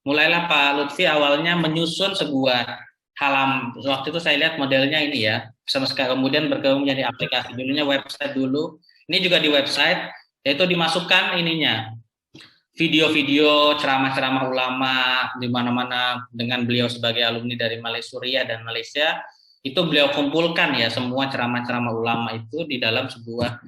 mulailah Pak Lutfi awalnya menyusun sebuah waktu itu saya lihat modelnya ini ya, sama sekali kemudian berkembang menjadi aplikasi, dulunya website dulu, ini juga di website, yaitu dimasukkan ininya, video-video ceramah-ceramah ulama di mana-mana dengan beliau sebagai alumni dari Malaysia dan Malaysia, itu beliau kumpulkan ya semua ceramah-ceramah ulama itu di dalam sebuah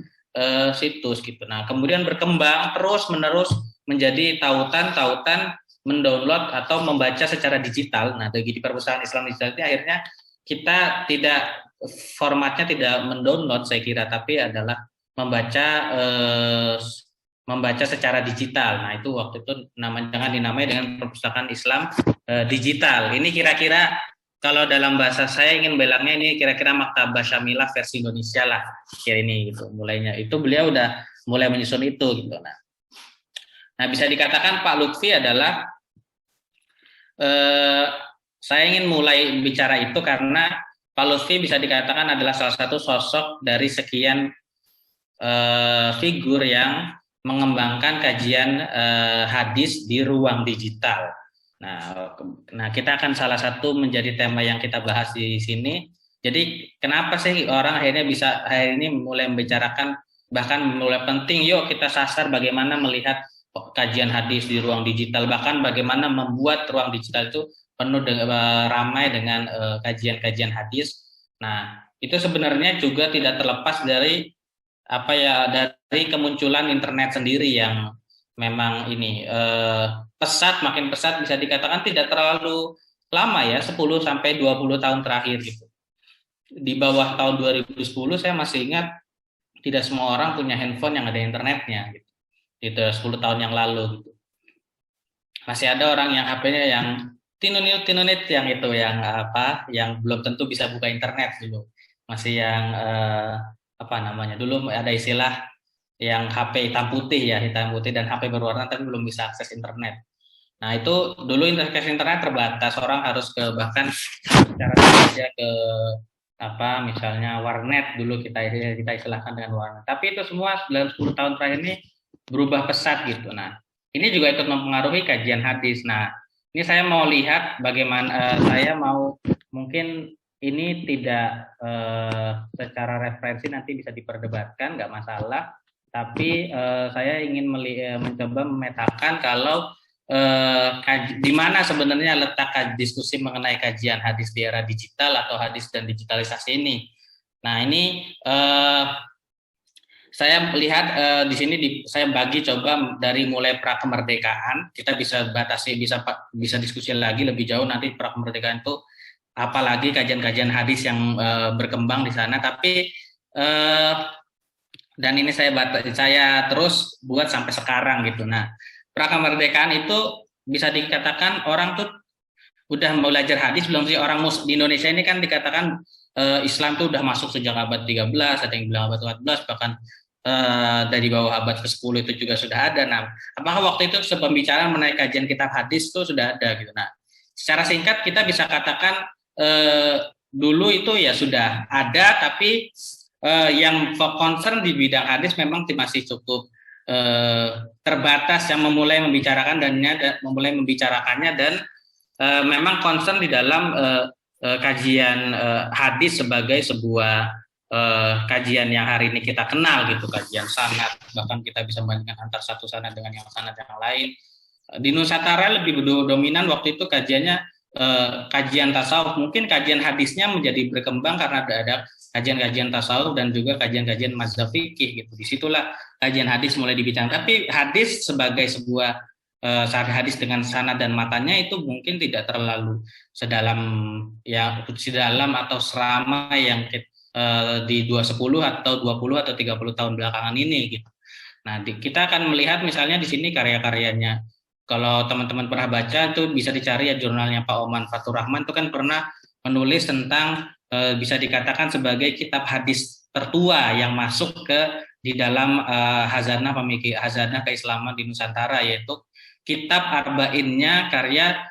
situs gitu. Nah, kemudian berkembang terus-menerus menjadi tautan-tautan mendownload atau membaca secara digital. Nah, di perpustakaan Islam digital ini akhirnya kita tidak formatnya tidak mendownload saya kira, tapi adalah membaca membaca secara digital. Nah, itu waktu itu jangan dinamai dengan perpustakaan Islam digital. Ini kira-kira kalau dalam bahasa saya ingin bilangnya ini kira-kira Maktabah Syamilah versi Indonesia lah. Kira ini gitu mulainya. Itu beliau udah mulai menyusun itu gitu. Nah bisa dikatakan Pak Lutfi adalah saya ingin mulai bicara itu karena Pak Lutfi bisa dikatakan adalah salah satu sosok dari sekian figur yang mengembangkan kajian hadis di ruang digital. Nah, kita akan salah satu menjadi tema yang kita bahas di sini. Jadi, kenapa sih orang akhirnya bisa hari ini mulai membicarakan, bahkan mulai penting, yuk kita sasar bagaimana melihat kajian hadis di ruang digital, bahkan bagaimana membuat ruang digital itu penuh ramai dengan kajian-kajian hadis. Nah, itu sebenarnya juga tidak terlepas dari dari kemunculan internet sendiri yang memang ini makin pesat bisa dikatakan tidak terlalu lama ya, 10 sampai 20 tahun terakhir gitu. Di bawah tahun 2010 saya masih ingat tidak semua orang punya handphone yang ada internetnya gitu. Itu 10 tahun yang lalu gitu. Masih ada orang yang HP-nya yang tinunit yang itu yang belum tentu bisa buka internet dulu. Masih yang dulu ada istilah yang HP hitam putih dan HP berwarna tapi belum bisa akses internet. Nah itu dulu akses internet terbatas, orang harus bahkan cara saja ke misalnya warnet dulu kita istilahkan dengan warnet. Tapi itu semua dalam 10 tahun terakhir ini berubah pesat gitu. Nah ini juga ikut mempengaruhi kajian hadis. Nah ini saya mau lihat bagaimana saya mau mungkin ini tidak secara referensi nanti bisa diperdebatkan, nggak masalah. Tapi saya ingin mencoba memetakan kalau di mana sebenarnya letak diskusi mengenai kajian hadis di era digital atau hadis dan digitalisasi ini. Nah ini saya lihat di sini saya bagi coba dari mulai pra kemerdekaan, kita bisa bisa diskusi lagi lebih jauh nanti pra kemerdekaan itu apalagi kajian-kajian hadis yang berkembang di sana. Tapi dan ini saya terus buat sampai sekarang gitu. Nah, pra kemerdekaan itu bisa dikatakan orang tuh udah belajar hadis belum sih? Orang di Indonesia ini kan dikatakan Islam tuh udah masuk sejak abad 13, ada yang bilang abad 14, bahkan dari bawah abad ke-10 itu juga sudah ada. Nah, apakah waktu itu pembicaraan mengenai kajian kitab hadis itu sudah ada gitu. Nah, secara singkat kita bisa katakan dulu itu ya sudah ada, tapi yang concern di bidang hadis memang masih cukup terbatas yang memulai membicarakannya dan memang concern di dalam kajian hadis sebagai sebuah kajian yang hari ini kita kenal gitu, kajian sanad, bahkan kita bisa membandingkan antar satu sanad dengan yang sanad yang lain. Di Nusantara lebih dominan waktu itu kajiannya kajian tasawuf, mungkin kajian hadisnya menjadi berkembang karena ada kajian-kajian tasawuf dan juga kajian-kajian mazhab fikih gitu. Disitulah kajian hadis mulai dibicarakan. Tapi hadis sebagai sebuah hadis dengan sanad dan matanya itu mungkin tidak terlalu sedalam atau seramai yang di 2010 atau 20 atau 30 tahun belakangan ini gitu. Nah, kita akan melihat misalnya di sini karya-karyanya. Kalau teman-teman pernah baca itu bisa dicari ya jurnalnya Pak Oman Fatur Rahman, itu kan pernah menulis tentang bisa dikatakan sebagai kitab hadis tertua yang masuk di dalam hazanah keislaman di Nusantara, yaitu kitab Arba'innya karya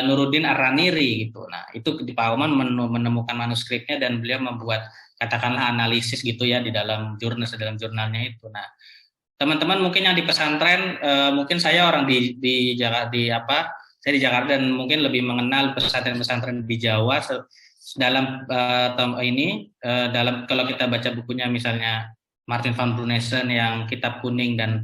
Nuruddin Ar-Raniri gitu. Nah, itu di Pak Oman menemukan manuskripnya dan beliau membuat katakanlah analisis gitu ya di dalam jurnalnya itu. Nah, teman-teman mungkin yang di pesantren, mungkin saya orang di saya di Jakarta dan mungkin lebih mengenal pesantren-pesantren di Jawa dalam dalam kalau kita baca bukunya misalnya Martin van Brunesen yang Kitab Kuning dan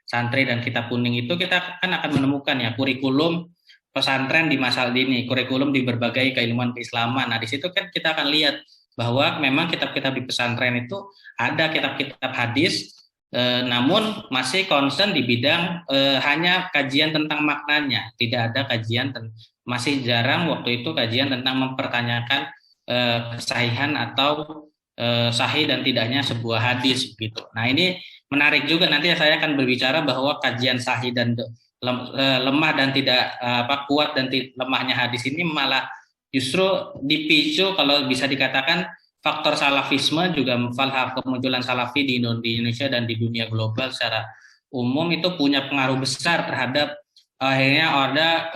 Santri dan Kitab Kuning itu kita kan akan menemukan ya kurikulum pesantren di masa ini, kurikulum di berbagai keilmuan keislaman. Nah, di situ kan kita akan lihat bahwa memang kitab-kitab di pesantren itu ada kitab-kitab hadis, namun masih concern di bidang hanya kajian tentang maknanya, tidak ada kajian masih jarang waktu itu kajian tentang mempertanyakan kesahihan atau sahih dan tidaknya sebuah hadis gitu. Nah, ini menarik juga, nanti saya akan berbicara bahwa kajian sahih dan lemah dan tidak kuat dan lemahnya hadis ini malah justru dipicu kalau bisa dikatakan faktor salafisme juga, kemunculan salafi di Indonesia dan di dunia global secara umum itu punya pengaruh besar terhadap akhirnya ada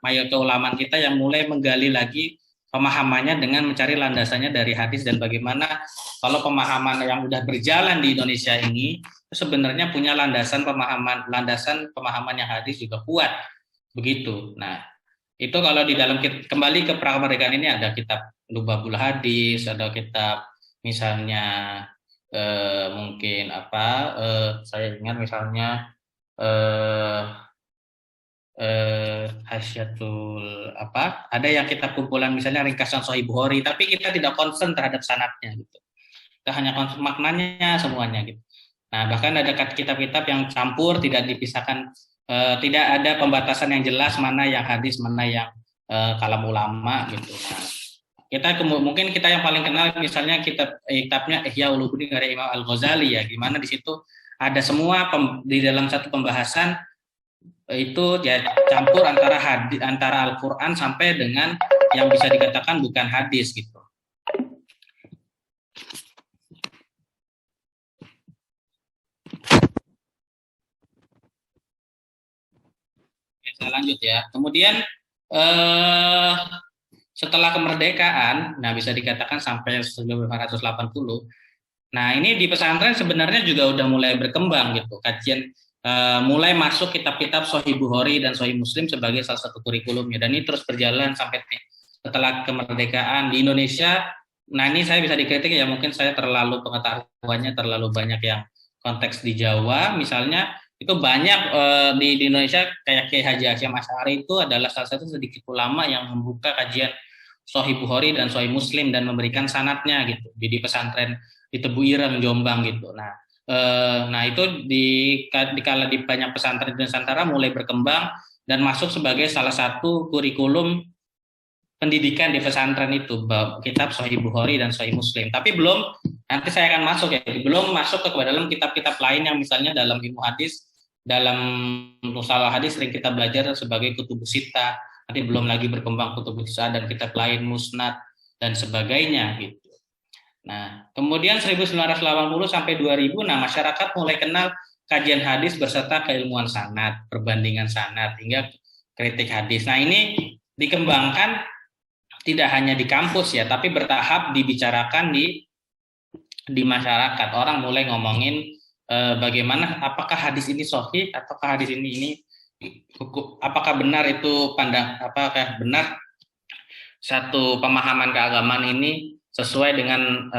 mayoritas ulama kita yang mulai menggali lagi pemahamannya dengan mencari landasannya dari hadis, dan bagaimana kalau pemahaman yang sudah berjalan di Indonesia ini sebenarnya punya landasan pemahaman yang hadis juga kuat begitu. Nah, itu kalau di dalam kembali ke prakemerdekaan ini ada kitab Lubabul Hadis, ada kitab misalnya mungkin saya ingat misalnya Hasyatul ada yang kitab kumpulan misalnya ringkasan Sahih Bukhari, tapi kita tidak concern terhadap sanadnya gitu, kita hanya concern maknanya semuanya gitu. Nah, bahkan ada kitab-kitab yang campur, tidak dipisahkan, tidak ada pembatasan yang jelas mana yang hadis, mana yang kalam ulama gitu. Nah, mungkin kita yang paling kenal misalnya kitabnya Ihya Ulumuddin dari Imam Al-Ghazali ya, gimana di situ ada semua di dalam satu pembahasan itu ya campur antara Al-Qur'an sampai dengan yang bisa dikatakan bukan hadis gitu. Saya lanjut ya. Kemudian setelah kemerdekaan, nah bisa dikatakan sampai 1980. Nah, ini di pesantren sebenarnya juga udah mulai berkembang gitu. Kajian mulai masuk kitab-kitab Sahih Bukhari dan Sahih Muslim sebagai salah satu kurikulumnya, dan ini terus berjalan sampai setelah kemerdekaan di Indonesia. Nah, ini saya bisa dikritik ya, mungkin saya terlalu pengetahuannya terlalu banyak yang konteks di Jawa misalnya, itu banyak di Indonesia kayak Kiai Haji Hasyim Asy'ari itu adalah salah satu sedikit ulama yang membuka kajian Sahih Bukhari dan Sahih Muslim dan memberikan sanadnya gitu di pesantren di Tebu Ireng Jombang gitu. Nah itu dikala di banyak pesantren di Nusantara mulai berkembang dan masuk sebagai salah satu kurikulum pendidikan di pesantren itu kitab Sahih Bukhari dan Sahih Muslim. Tapi belum, nanti saya akan masuk ya, belum masuk ke dalam kitab-kitab lain yang misalnya dalam ilmu hadis, dalam mustalah hadis sering kita belajar sebagai kutubus sittah, nanti belum lagi berkembang kutubus sittah dan kitab lain musnad dan sebagainya gitu. Nah, kemudian 1980 sampai 2000, nah masyarakat mulai kenal kajian hadis berserta keilmuan sanad, perbandingan sanad hingga kritik hadis. Nah, ini dikembangkan tidak hanya di kampus ya, tapi bertahap dibicarakan di masyarakat. Orang mulai ngomongin bagaimana apakah hadis ini sahih ataukah hadis ini apakah benar itu apakah benar satu pemahaman keagamaan ini sesuai dengan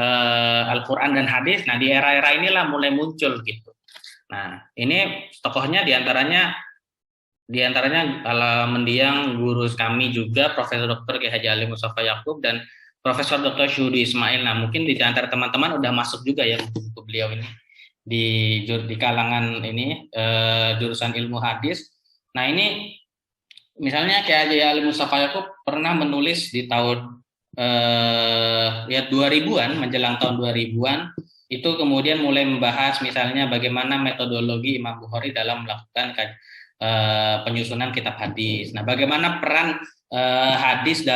Al-Quran dan hadis. Nah, di era-era inilah mulai muncul gitu. Nah, ini tokohnya diantaranya mendiang guru kami juga Profesor Dr. Kiai Haji Ali Mustafa Yakub dan Profesor Dr. Syudi Ismail. Nah, mungkin di antara teman-teman udah masuk juga ya buku beliau ini di kalangan ini jurusan ilmu hadis. Nah, ini misalnya Kiai Haji Ali Mustafa Yakub pernah menulis di tahun 2000-an, menjelang tahun 2000-an, itu kemudian mulai membahas misalnya bagaimana metodologi Imam Bukhari dalam melakukan penyusunan kitab hadis. Nah, bagaimana peran hadis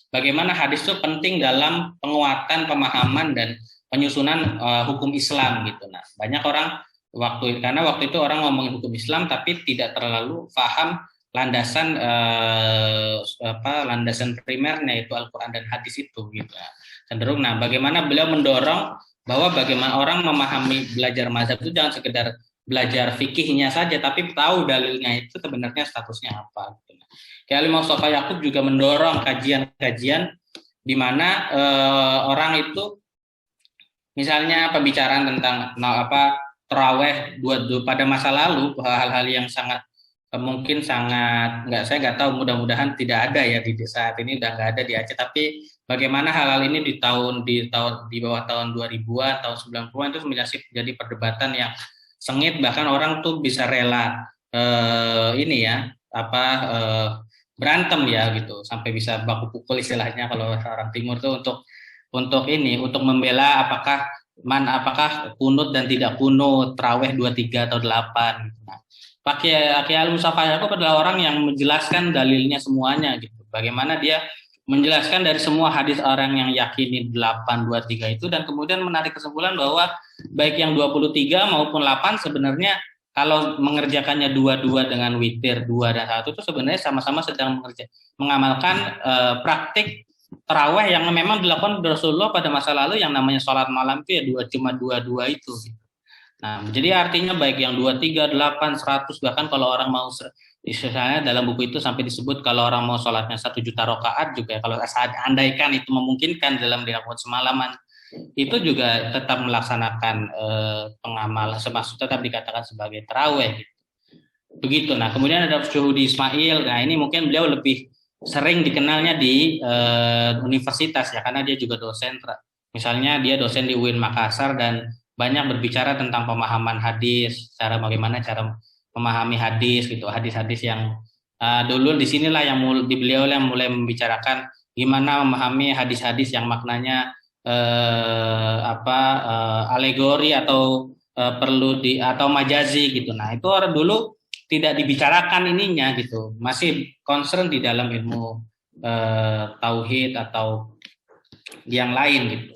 bagaimana hadis itu penting dalam penguatan pemahaman dan penyusunan hukum Islam gitu. Nah, banyak orang karena waktu itu orang ngomongin hukum Islam tapi tidak terlalu paham landasan primernya itu Al-Quran dan hadis itu gitu. Cenderung bagaimana beliau mendorong bahwa bagaimana orang memahami belajar mazhab itu jangan sekedar belajar fikihnya saja, tapi tahu dalilnya itu sebenarnya statusnya apa. Kayak Imam Mustafa Yakub juga mendorong kajian-kajian di mana orang itu misalnya pembicaraan tentang terawih pada masa lalu, hal-hal yang sangat mungkin sangat saya nggak tahu, mudah-mudahan tidak ada ya di saat ini, udah nggak ada di Aceh, tapi bagaimana hal-hal ini di bawah tahun 2000-an, tahun 90-an itu menjadi perdebatan yang sengit, bahkan orang tuh bisa rela berantem ya gitu, sampai bisa baku pukul istilahnya kalau orang timur tuh untuk membela apakah kunut dan tidak kunut, tarawih 23 atau 8. Nah, Pak Kiai Al-Mustafa Yakub adalah orang yang menjelaskan dalilnya semuanya gitu. Bagaimana dia menjelaskan dari semua hadis orang yang yakini 8, 23 itu, dan kemudian menarik kesimpulan bahwa baik yang 23 maupun 8 sebenarnya kalau mengerjakannya dua-dua dengan witir 2 dan 1 itu sebenarnya sama-sama sedang mengamalkan praktik tarawih yang memang dilakukan Rasulullah pada masa lalu, yang namanya sholat malam itu ya cuma dua itu. Nah, jadi artinya baik yang 23, 8, 100, bahkan kalau orang mau, misalnya dalam buku itu sampai disebut kalau orang mau sholatnya 1 juta rakaat juga, kalau andaikan itu memungkinkan dalam dilakukan semalaman, itu juga tetap melaksanakan pengamalan, maksud tetap dikatakan sebagai tarawih. Begitu. Nah, kemudian ada Syuhudi Ismail. Nah, ini mungkin beliau lebih sering dikenalnya di universitas ya, karena dia juga dosen. Misalnya dia dosen di UIN Makassar dan banyak berbicara tentang pemahaman hadis, bagaimana cara memahami hadis gitu, hadis-hadis yang dulu di sinilah yang beliau yang mulai membicarakan gimana memahami hadis-hadis yang maknanya alegori atau atau majazi gitu. Nah, itu orang dulu tidak dibicarakan ininya gitu, masih concern di dalam ilmu tauhid atau yang lain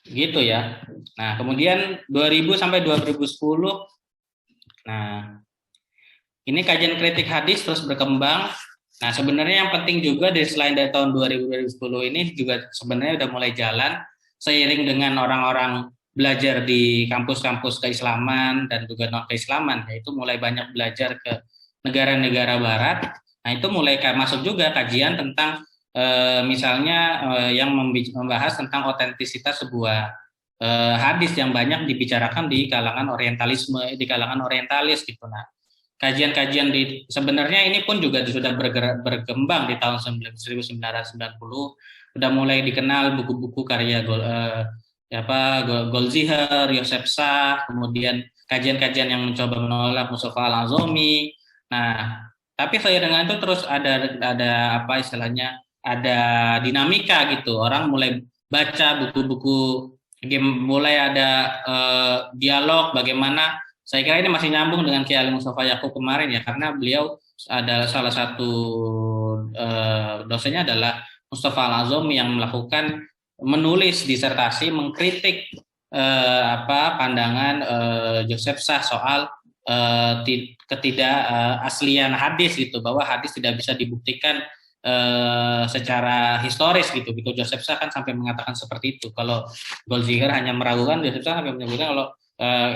gitu ya. Nah, kemudian 2000 sampai 2010, nah ini kajian kritik hadis terus berkembang. Nah, sebenarnya yang penting juga selain dari tahun 2010 ini juga sebenarnya udah mulai jalan seiring dengan orang-orang belajar di kampus-kampus keislaman dan juga non-keislaman, yaitu mulai banyak belajar ke negara-negara barat. Nah, itu mulai masuk juga kajian tentang misalnya yang membahas tentang otentisitas sebuah hadis yang banyak dibicarakan di kalangan orientalisme, di kalangan orientalis gitu. Nah, kajian-kajian sebenarnya ini pun juga sudah berkembang di tahun 1990, sudah mulai dikenal buku-buku karya Goldziher, Yosef Shah, kemudian kajian-kajian yang mencoba menolak Mustafa Al-Azami. Nah, tapi saya dengan itu terus ada ada dinamika gitu. Orang mulai baca buku-buku, mulai ada dialog bagaimana. Saya kira ini masih nyambung dengan Kiai Mustafa Yakub kemarin ya, karena beliau adalah salah satu dosennya adalah Mustafa Al-Azami yang menulis disertasi mengkritik pandangan Joseph Shah soal ketidakaslian hadis gitu, bahwa hadis tidak bisa dibuktikan secara historis gitu. Joseph Shah kan sampai mengatakan seperti itu. Kalau Goldziher hanya meragukan, Joseph Shah sampai menyebutkan kalau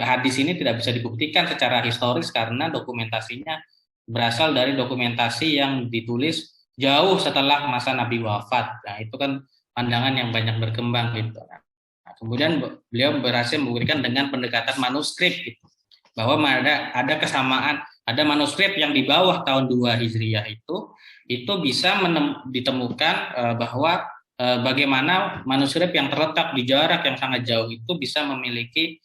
hadis ini tidak bisa dibuktikan secara historis karena dokumentasinya berasal dari dokumentasi yang ditulis jauh setelah masa Nabi wafat. Nah, itu kan pandangan yang banyak berkembang gitu. Nah, kemudian beliau berhasil memberikan dengan pendekatan manuskrip gitu, bahwa ada kesamaan, ada manuskrip yang di bawah tahun 2 Hijriah itu bisa ditemukan bahwa bagaimana manuskrip yang terletak di jarak yang sangat jauh itu bisa memiliki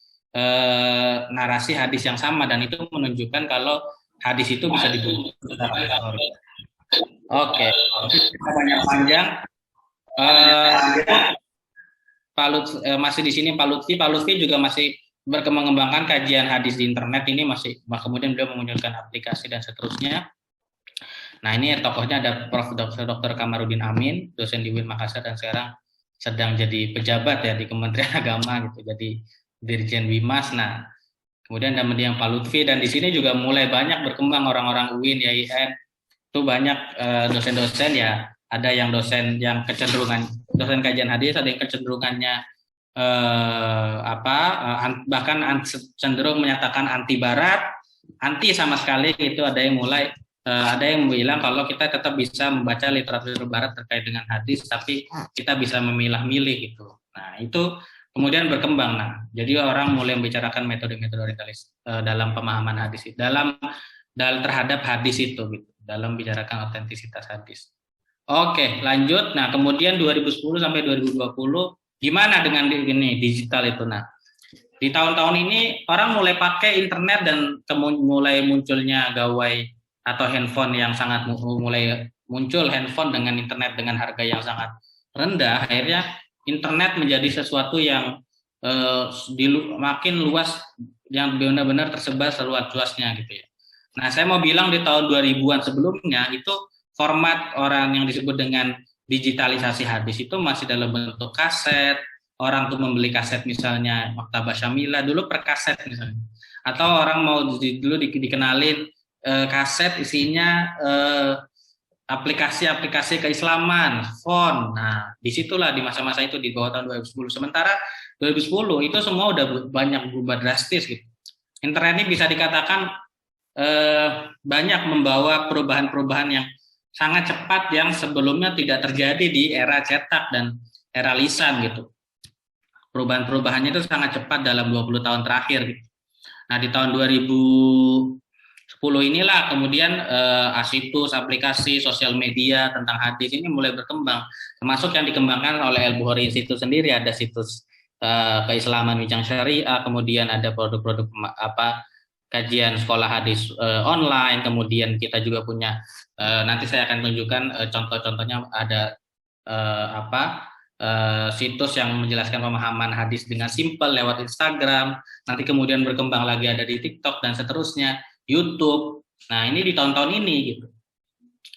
narasi hadis yang sama, dan itu menunjukkan kalau hadis itu bisa dibuktikan. Oke, kita banyak panjang. Masih di sini Pak Lutfi juga masih mengembangkan kajian hadis di internet ini, kemudian beliau memunculkan aplikasi dan seterusnya. Nah, ini tokohnya ada Prof. Dr. Kamarudin Amin, dosen di UIN Makassar dan sekarang sedang jadi pejabat ya di Kementerian Agama gitu, jadi Dirjen Bimas. Nah, kemudian ada yang Pak Lutfi, dan di sini juga mulai banyak berkembang orang-orang UIN, YIN, itu banyak dosen-dosen ya. Ada yang dosen yang dosen kajian hadis, ada yang kecenderungannya bahkan cenderung menyatakan anti Barat, anti sama sekali itu. Ada yang bilang kalau kita tetap bisa membaca literatur Barat terkait dengan hadis, tapi kita bisa memilah-milih gitu. Nah itu kemudian berkembang. Nah jadi orang mulai membicarakan metode-metode orientalis dalam pemahaman hadis, dalam terhadap hadis itu gitu, dalam bicarakan otentisitas hadis. Oke, lanjut. Nah, kemudian 2010 sampai 2020 gimana dengan ini digital itu? Nah, di tahun-tahun ini orang mulai pakai internet dan mulai munculnya gawai atau handphone yang sangat mulai muncul handphone dengan internet dengan harga yang sangat rendah. Akhirnya internet menjadi sesuatu yang makin luas, yang benar-benar tersebar seluas-luasnya gitu ya. Nah, saya mau bilang di tahun 2000-an sebelumnya itu format orang yang disebut dengan digitalisasi hadis itu masih dalam bentuk kaset. Orang tuh membeli kaset misalnya Maktabah Syamilah dulu per kaset misalnya. Atau orang mau dulu dikenalin kaset isinya aplikasi-aplikasi keislaman, font. Nah, disitulah di masa-masa itu di bawah tahun 2010. Sementara 2010 itu semua udah banyak berubah drastis gitu. Internet ini bisa dikatakan banyak membawa perubahan-perubahan yang sangat cepat yang sebelumnya tidak terjadi di era cetak dan era lisan gitu. Perubahan-perubahannya itu sangat cepat dalam 20 tahun terakhir gitu. Nah, di tahun 2010 inilah kemudian situs, aplikasi, sosial media tentang hadis ini mulai berkembang. Termasuk yang dikembangkan oleh El-Bukhari Institute sendiri, ada situs keislaman Bincang Syariah, kemudian ada produk-produk kajian sekolah hadis online, kemudian kita juga punya nanti saya akan tunjukkan contoh-contohnya, ada situs yang menjelaskan pemahaman hadis dengan simpel lewat Instagram, nanti kemudian berkembang lagi ada di TikTok dan seterusnya, YouTube. Nah ini di tahun-tahun ini gitu.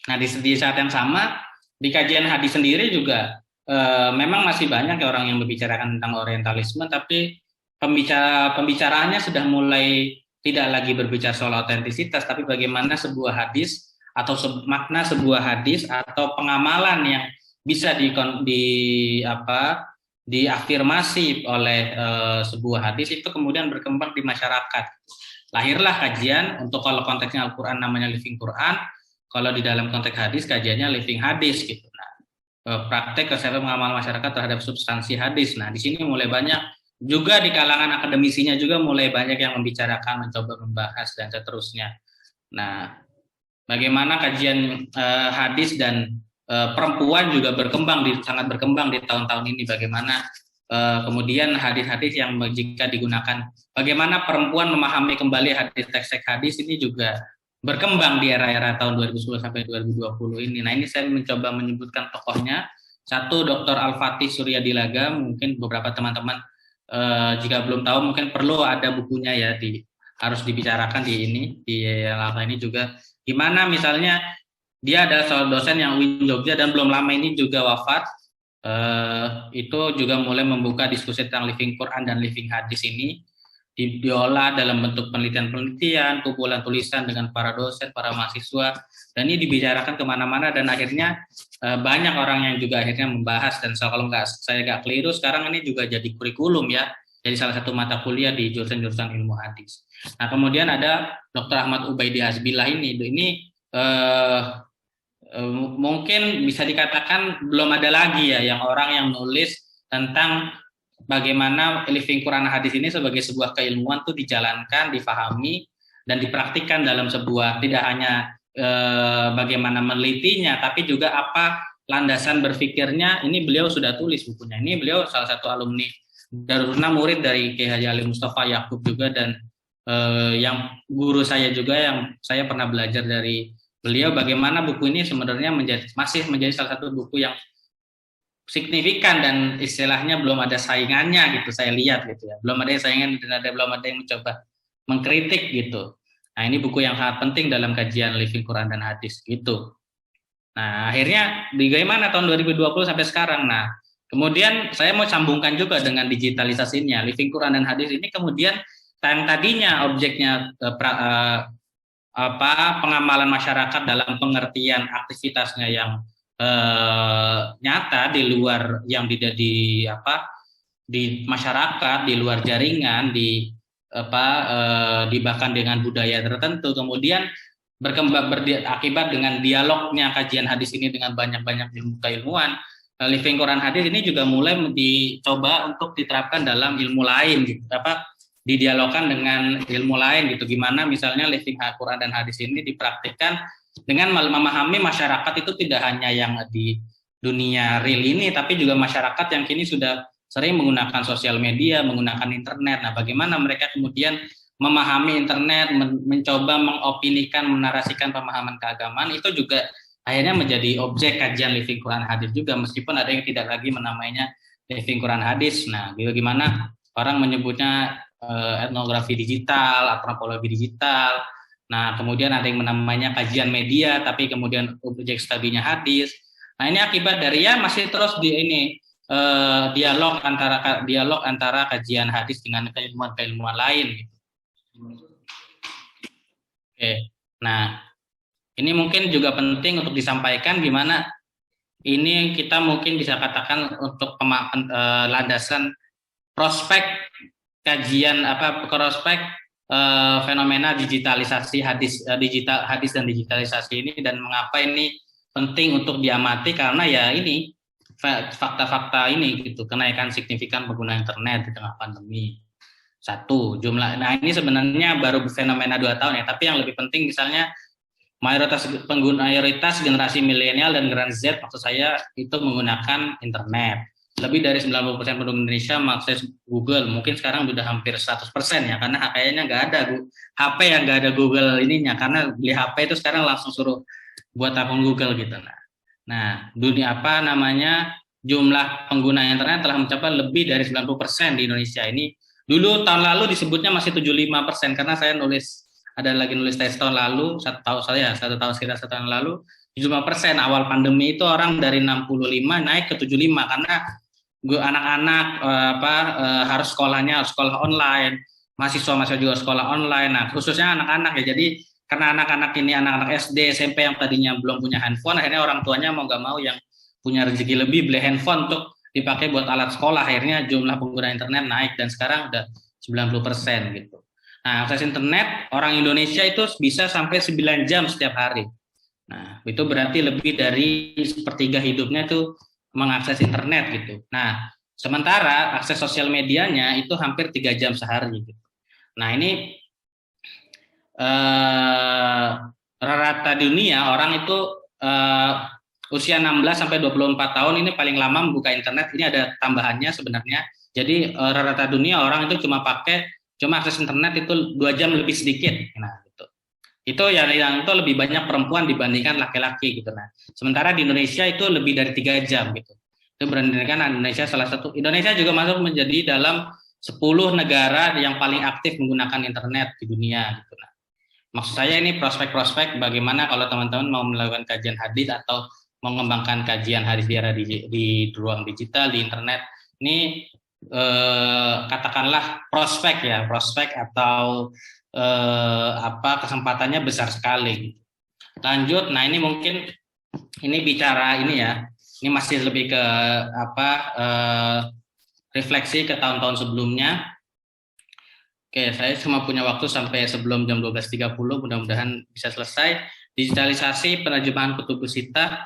Nah di saat yang sama di kajian hadis sendiri juga memang masih banyak orang yang membicarakan tentang orientalisme, tapi pembicaraannya sudah mulai tidak lagi berbicara soal otentisitas, tapi bagaimana sebuah hadis atau makna sebuah hadis atau pengamalan yang bisa diafirmasi oleh sebuah hadis itu kemudian berkembang di masyarakat. Lahirlah kajian, untuk kalau konteksnya Al-Quran namanya Living Quran, kalau di dalam konteks hadis kajiannya Living Hadis gitu. Nah, praktek kesehatan pengamalan masyarakat terhadap substansi hadis. Nah, di sini mulai banyak juga di kalangan akademisinya juga mulai banyak yang membicarakan, mencoba membahas dan seterusnya. Nah, bagaimana kajian hadis dan perempuan juga sangat berkembang di tahun-tahun ini. Bagaimana kemudian hadis-hadis yang jika digunakan, bagaimana perempuan memahami kembali teks-teks hadis ini juga berkembang di era-era tahun 2010 sampai 2020 ini. Nah, ini saya mencoba menyebutkan tokohnya. Satu, Dr. Al-Fatih Suryadilaga, mungkin beberapa teman-teman jika belum tahu mungkin perlu ada bukunya ya, harus dibicarakan di lama ini juga, gimana misalnya dia adalah seorang dosen yang UIN Jogja dan belum lama ini juga wafat. Itu juga mulai membuka diskusi tentang Living Quran dan Living Hadis ini, diolah dalam bentuk penelitian-penelitian, kumpulan tulisan dengan para dosen, para mahasiswa, dan ini dibicarakan kemana-mana, dan akhirnya banyak orang yang juga akhirnya membahas, dan kalau saya nggak keliru sekarang ini juga jadi kurikulum ya, jadi salah satu mata kuliah di jurusan-jurusan ilmu hadis. Nah kemudian ada Dr. Ahmad Ubaidi Hasbillah ini mungkin bisa dikatakan belum ada lagi ya yang orang yang nulis tentang bagaimana Living Quran hadis ini sebagai sebuah keilmuan tuh dijalankan, difahami, dan dipraktikkan dalam sebuah, tidak hanya bagaimana menelitinya, tapi juga apa landasan berpikirnya. Ini beliau sudah tulis bukunya. Ini beliau salah satu alumni Darulna, murid dari Kiai Haji Ali Mustafa Yakub juga, dan yang guru saya juga, yang saya pernah belajar dari beliau, bagaimana buku ini sebenarnya masih menjadi salah satu buku yang signifikan dan istilahnya belum ada saingannya gitu, saya lihat gitu ya, belum ada yang saingan dan belum ada yang mencoba mengkritik gitu. Nah ini buku yang sangat penting dalam kajian Living Quran dan Hadis gitu. Nah akhirnya bagaimana tahun 2020 sampai sekarang. Nah kemudian saya mau sambungkan juga dengan digitalisasinya. Living Quran dan Hadis ini kemudian yang tadinya objeknya pengamalan masyarakat dalam pengertian aktivitasnya yang nyata di luar yang di masyarakat, di luar jaringan, di bahkan dengan budaya tertentu, kemudian berkembang akibat dengan dialognya kajian hadis ini dengan banyak-banyak keilmuan. Living Quran Hadis ini juga mulai dicoba untuk diterapkan dalam ilmu lain, gitu. Didialogkan dengan ilmu lain gitu. Gimana misalnya living Quran dan hadis ini dipraktikkan dengan memahami masyarakat itu tidak hanya yang di dunia real ini, tapi juga masyarakat yang kini sudah sering menggunakan sosial media, menggunakan internet. Nah, bagaimana mereka kemudian memahami internet, mencoba mengopinikan, menarasikan pemahaman keagamaan, itu juga akhirnya menjadi objek kajian living Quran hadis juga, meskipun ada yang tidak lagi menamainya living Quran hadis. Nah, bagaimana orang menyebutnya etnografi digital, antropologi digital. Nah, kemudian ada yang menamainya kajian media, tapi kemudian objek studinya hadis. Nah, ini akibat dari ya masih terus di ini dialog antara kajian hadis dengan keilmuan lain. Gitu. Oke, nah ini mungkin juga penting untuk disampaikan gimana ini kita mungkin bisa katakan untuk landasan prospek kajian prospek fenomena digitalisasi hadis dan digitalisasi ini, dan mengapa ini penting untuk diamati karena ya ini fakta-fakta ini gitu, kenaikan signifikan pengguna internet di tengah pandemi. Satu, jumlah. Nah, ini sebenarnya baru fenomena 2 tahun ya, tapi yang lebih penting misalnya mayoritas generasi milenial dan Gen Z, maksud saya, itu menggunakan internet. Lebih dari 90% penduduk Indonesia mengakses Google. Mungkin sekarang sudah hampir 100% ya, karena kayaknya nggak ada HP yang nggak ada Google ininya, karena beli HP itu sekarang langsung suruh buat akun Google gitu. Nah, jumlah pengguna internet telah mencapai lebih dari 90% di Indonesia ini. Dulu tahun lalu disebutnya masih 75%, karena saya nulis tes tahun lalu, satu tahun lalu, 75%. Awal pandemi itu orang dari 65 naik ke 75, karena anak-anak harus sekolah online, mahasiswa juga sekolah online. Nah, khususnya anak-anak ya. Jadi karena anak-anak ini anak-anak SD, SMP yang tadinya belum punya handphone, akhirnya orang tuanya mau nggak mau yang punya rezeki lebih beli handphone untuk dipakai buat alat sekolah. Akhirnya jumlah pengguna internet naik dan sekarang udah 90% gitu. Nah, akses internet orang Indonesia itu bisa sampai 9 jam setiap hari. Nah, itu berarti lebih dari sepertiga hidupnya itu mengakses internet gitu. Nah, sementara akses sosial medianya itu hampir 3 jam sehari gitu. Nah, ini rata dunia orang itu usia 16 sampai 24 tahun ini paling lama membuka internet. Ini ada tambahannya sebenarnya. Jadi rata dunia orang itu cuma akses internet itu 2 jam lebih sedikit. Nah, gitu. Itu yang itu lebih banyak perempuan dibandingkan laki-laki gitu. Nah, sementara di Indonesia itu lebih dari 3 jam gitu. Itu berarti Indonesia Indonesia juga masuk menjadi dalam 10 negara yang paling aktif menggunakan internet di dunia gitu. Nah, maksud saya ini prospek-prospek bagaimana kalau teman-teman mau melakukan kajian hadis atau mengembangkan kajian hadis di ruang digital, di internet. Ini katakanlah prospek atau kesempatannya besar sekali. Lanjut, nah ini mungkin ini bicara ini ya, ini masih lebih ke refleksi ke tahun-tahun sebelumnya. Oke, saya cuma punya waktu sampai sebelum jam 12.30, mudah-mudahan bisa selesai. Digitalisasi penerjemahan kutubus sittah.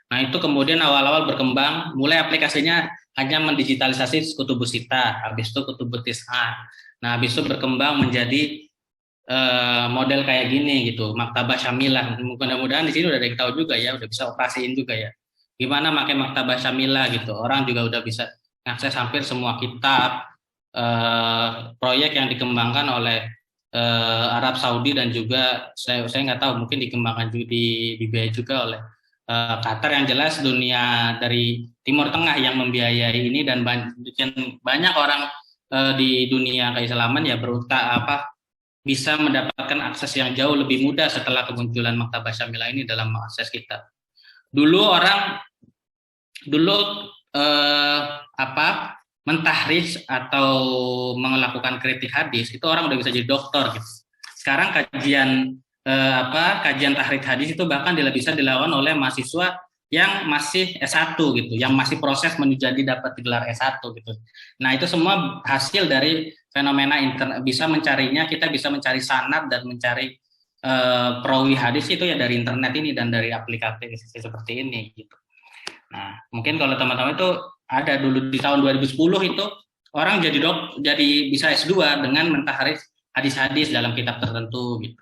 Nah, itu kemudian awal-awal berkembang, mulai aplikasinya hanya mendigitalisasi kutubus sittah, habis itu kutubus tis'ah. Nah, habis itu berkembang menjadi model kayak gini gitu, maktabah syamilah. Mudah-mudahan di sini udah ada yang tahu juga ya, udah bisa operasiin juga ya. Gimana pakai maktabah syamilah gitu. Orang juga udah bisa akses hampir semua kitab, proyek yang dikembangkan oleh Arab Saudi dan juga saya nggak tahu, mungkin dikembangkan juga dibiayai juga oleh Qatar. Yang jelas dunia dari Timur Tengah yang membiayai ini, dan banyak orang di dunia keislaman ya bisa mendapatkan akses yang jauh lebih mudah setelah kemunculan maktabah syamilah ini dalam mengakses kitab. Dulu mentahris atau melakukan kritik hadis itu orang udah bisa jadi dokter gitu. Sekarang kajian tahrik hadis itu bahkan bisa dilakukan oleh mahasiswa yang masih S1 gitu, yang masih proses menjadi dapat gelar S1 gitu. Nah, itu semua hasil dari fenomena internet, bisa mencarinya, kita bisa mencari sanad dan mencari perawi hadis itu ya dari internet ini dan dari aplikasi seperti ini gitu. Nah, mungkin kalau teman-teman itu ada dulu di tahun 2010 itu orang jadi bisa S2 dengan mentahriz hadis-hadis dalam kitab tertentu gitu.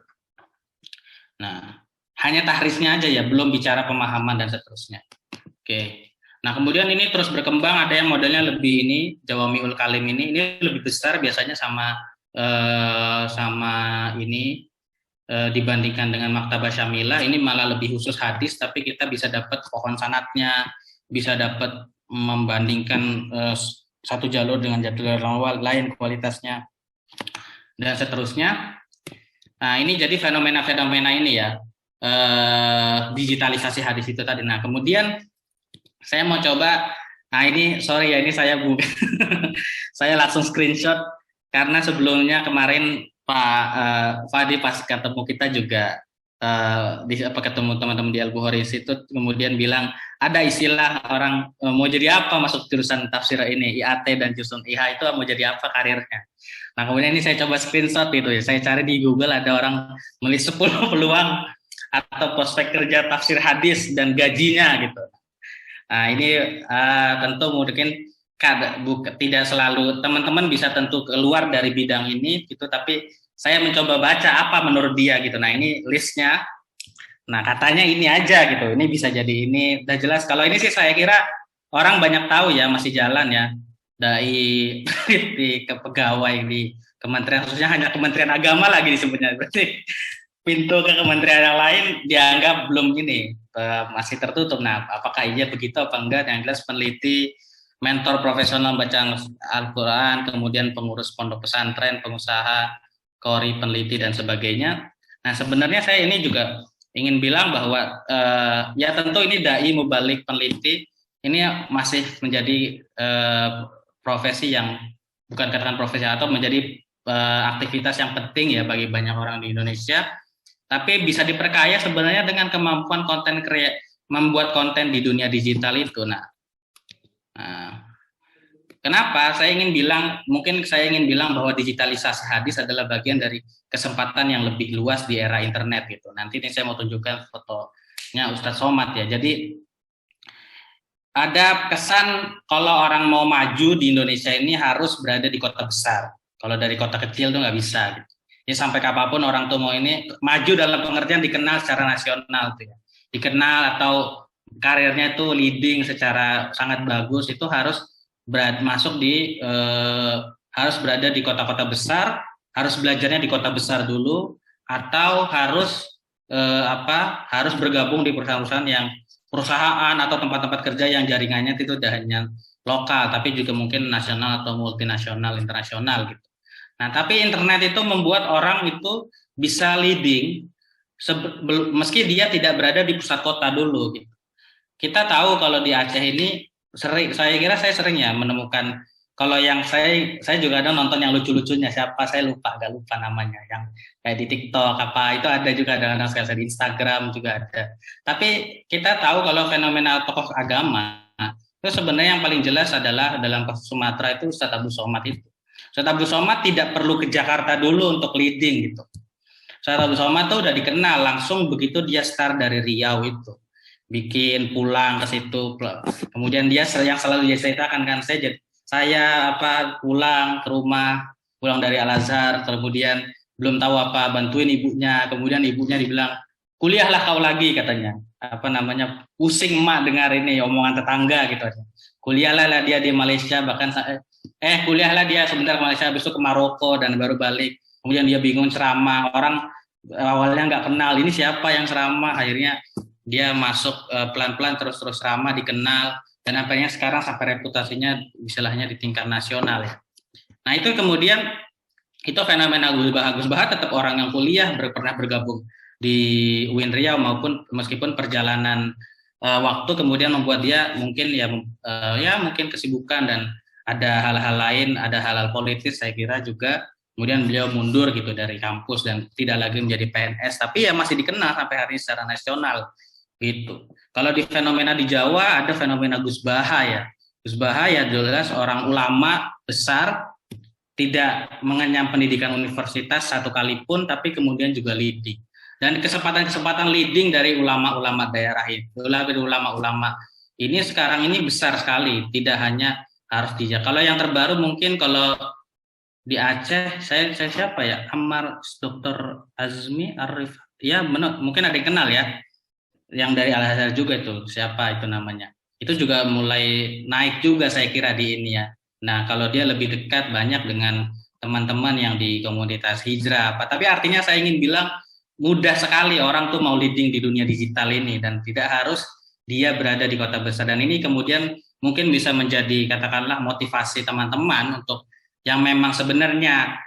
Nah, hanya tahriznya aja ya, belum bicara pemahaman dan seterusnya. Oke. Nah, kemudian ini terus berkembang, ada yang modelnya lebih ini, Jawamiul Kalim ini lebih besar biasanya sama ini dibandingkan dengan Maktabah Syamilah, ini malah lebih khusus hadis, tapi kita bisa dapat pohon sanatnya, bisa dapat membandingkan satu jalur dengan jalur lain kualitasnya, dan seterusnya. Nah, ini jadi fenomena-fenomena ini ya, digitalisasi hadis itu tadi. Nah, kemudian saya mau coba, nah ini sorry ya, ini saya buka, saya langsung screenshot, karena sebelumnya kemarin Pak Fadi pas ketemu kita juga ketemu teman-teman di Al-Bukhari Institute, kemudian bilang ada istilah orang mau jadi apa masuk jurusan tafsir ini, IAT dan jurusan IH itu mau jadi apa karirnya. Nah, kemudian ini saya coba screenshot gitu ya, saya cari di Google, ada orang menulis 10 peluang atau prospek kerja tafsir hadis dan gajinya gitu. Nah, ini tentu mungkin tidak selalu teman-teman bisa tentu keluar dari bidang ini gitu, tapi saya mencoba baca apa menurut dia gitu. Nah, ini listnya. Nah, katanya ini aja gitu. Ini bisa jadi ini, udah jelas. Kalau ini sih saya kira orang banyak tahu ya, masih jalan ya. Dari di pegawai di kementerian, khususnya hanya Kementerian Agama lagi disebutnya. Berarti pintu ke kementerian yang lain dianggap belum ini, masih tertutup. Nah, apakah iya begitu apa enggak? Yang jelas peneliti, mentor profesional bacaan Al-Quran, kemudian pengurus pondok pesantren, pengusaha, kori, peneliti, dan sebagainya. Nah, sebenarnya saya ini juga ingin bilang bahwa ya tentu ini dai, mubalik, peneliti, ini masih menjadi profesi yang, bukan katakan profesi, atau menjadi aktivitas yang penting ya bagi banyak orang di Indonesia. Tapi bisa diperkaya sebenarnya dengan kemampuan membuat konten di dunia digital itu. Nah, kenapa saya ingin bilang bahwa digitalisasi hadis adalah bagian dari kesempatan yang lebih luas di era internet gitu. Nanti ini saya mau tunjukkan fotonya Ustadz Somad ya. Jadi ada kesan kalau orang mau maju di Indonesia ini harus berada di kota besar. Kalau dari kota kecil tuh nggak bisa gitu. Ya sampai kapanpun orang tuh mau ini maju dalam pengertian dikenal secara nasional tuh ya. Dikenal atau karirnya tuh leading secara sangat bagus, itu harus harus berada di kota-kota besar, harus belajarnya di kota besar dulu, atau harus harus bergabung di perusahaan atau tempat-tempat kerja yang jaringannya itu tidak hanya lokal, tapi juga mungkin nasional atau multinasional, internasional gitu. Nah, tapi internet itu membuat orang itu bisa leading meski dia tidak berada di pusat kota dulu gitu. Kita tahu kalau di Aceh ini saya kira saya sering ya menemukan, kalau yang saya juga ada nonton yang lucu-lucunya, siapa saya agak lupa namanya, yang kayak di TikTok apa itu ada juga, ada sekali di Instagram juga ada. Tapi kita tahu kalau fenomena tokoh agama itu sebenarnya yang paling jelas adalah dalam Sumatera itu Ustadz Abdul Somad itu. Ustadz Abdul Somad tidak perlu ke Jakarta dulu untuk leading gitu. Ustadz Abdul Somad tuh udah dikenal langsung begitu dia start dari Riau itu, bikin pulang ke situ, kemudian dia yang selalu dia ceritakan kan, saya pulang ke rumah, pulang dari Al Azhar, kemudian belum tahu apa, bantuin ibunya, kemudian ibunya dibilang kuliahlah kau lagi katanya, pusing emak dengar ini omongan tetangga gitu aja. Kuliahlah dia di Malaysia, bahkan kuliahlah dia sebentar ke Malaysia, habis itu ke Maroko dan baru balik. Kemudian dia bingung ceramah, orang awalnya nggak kenal ini siapa yang ceramah, akhirnya dia masuk pelan-pelan terus ceramah, dikenal, dan akhirnya sekarang sampai reputasinya istilahnya di tingkat nasional ya. Nah, itu kemudian itu fenomena Gus Baha tetap orang yang kuliah, pernah bergabung di UIN Riau, maupun meskipun perjalanan waktu kemudian membuat dia mungkin mungkin kesibukan dan ada hal-hal lain, ada hal-hal politis saya kira juga, kemudian beliau mundur gitu dari kampus dan tidak lagi menjadi PNS, tapi ya masih dikenal sampai hari ini secara nasional Itu. Kalau di fenomena di Jawa ada fenomena Gus Baha ya. Gus Baha ya jelas orang ulama besar, tidak mengenyam pendidikan universitas satu kali pun, tapi kemudian juga leading. Dan kesempatan-kesempatan leading dari ulama-ulama daerah itu, ulama-ulama ini sekarang ini besar sekali, tidak hanya harus di Jakarta. Kalau yang terbaru mungkin kalau di Aceh, saya siapa ya? Ammar Dr. Azmi Arif. Ya, mungkin ada yang kenal ya. Yang dari Al-Azhar juga itu, siapa itu namanya. Itu juga mulai naik juga saya kira di ini ya. Nah, kalau dia lebih dekat banyak dengan teman-teman yang di komunitas hijrah apa. Tapi artinya saya ingin bilang mudah sekali orang tuh mau leading di dunia digital ini dan tidak harus dia berada di kota besar. Dan ini kemudian mungkin bisa menjadi katakanlah motivasi teman-teman untuk yang memang sebenarnya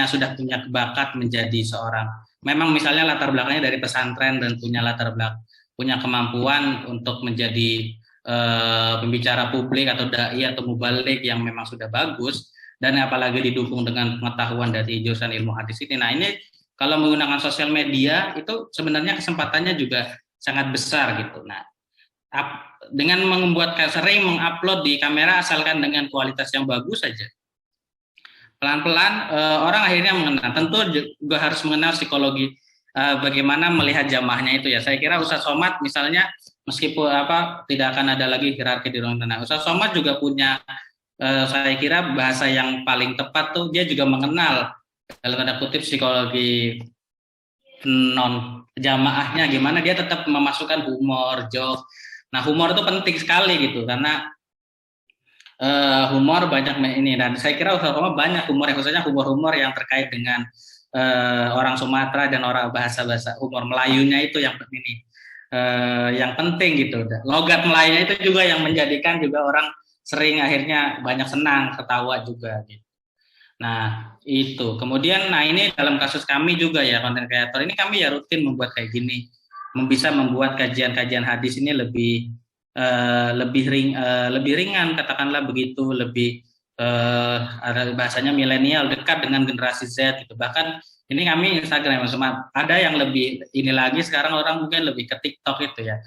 sudah punya bakat menjadi seorang, memang misalnya latar belakangnya dari pesantren dan punya kemampuan untuk menjadi pembicara publik atau dai atau mubalik yang memang sudah bagus, dan apalagi didukung dengan pengetahuan dari jurusan ilmu hadis ini. Nah, ini kalau menggunakan sosial media itu sebenarnya kesempatannya juga sangat besar gitu. Nah, dengan membuat sering mengupload di kamera asalkan dengan kualitas yang bagus saja, pelan-pelan orang akhirnya mengenal. Tentu juga harus mengenal psikologi bagaimana melihat jamaahnya itu ya. Saya kira Ustadz Somad misalnya, meskipun tidak akan ada lagi hierarki di ruang tanah, Ustadz Somad juga punya saya kira bahasa yang paling tepat tuh, dia juga mengenal dalam tanda kutip psikologi non jamaahnya, gimana dia tetap memasukkan humor, joke. Nah, humor itu penting sekali gitu, karena humor banyak ini, dan saya kira banyak humor, khususnya humor-humor yang terkait dengan orang Sumatera dan orang bahasa-bahasa humor Melayunya itu yang ini yang penting gitu. Logat Melayunya itu juga yang menjadikan juga orang sering akhirnya banyak senang, ketawa juga gitu. Nah, itu. Kemudian ini dalam kasus kami juga ya, konten kreator ini kami ya rutin membuat kayak gini. Bisa membuat kajian-kajian hadis ini lebih ringan, katakanlah begitu, lebih bahasanya milenial, dekat dengan generasi Z gitu. Bahkan ini kami Instagram, ada yang lebih ini lagi, sekarang orang mungkin lebih ke TikTok itu ya.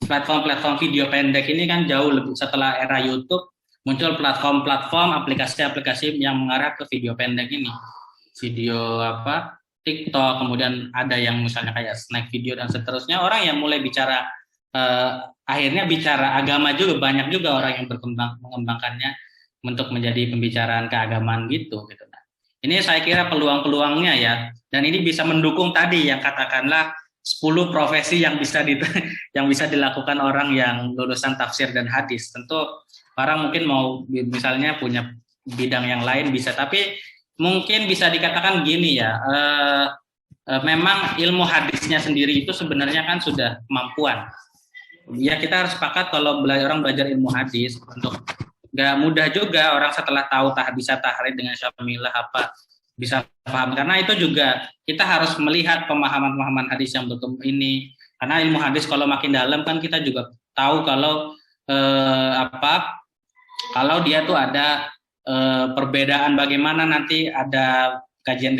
Platform-platform video pendek ini kan jauh lebih, setelah era YouTube muncul platform-platform, aplikasi-aplikasi yang mengarah ke video pendek ini. Video TikTok, kemudian ada yang misalnya kayak snack video dan seterusnya. Orang yang mulai bicara akhirnya bicara agama juga, banyak juga orang yang mengembangkannya untuk menjadi pembicaraan keagamaan gitu. Nah, ini saya kira peluang-peluangnya ya, dan ini bisa mendukung tadi yang katakanlah 10 profesi yang bisa dilakukan orang yang lulusan tafsir dan hadis. Tentu orang mungkin mau misalnya punya bidang yang lain bisa, tapi mungkin bisa dikatakan gini ya, memang ilmu hadisnya sendiri itu sebenarnya kan sudah kemampuan. Ya, kita harus sepakat kalau orang belajar ilmu hadis untuk nggak mudah juga orang setelah tahu bisa tahrir dengan syamilah bisa paham, karena itu juga kita harus melihat pemahaman hadis yang betul ini, karena ilmu hadis kalau makin dalam kan kita juga tahu kalau kalau dia tuh ada perbedaan, bagaimana nanti ada kajian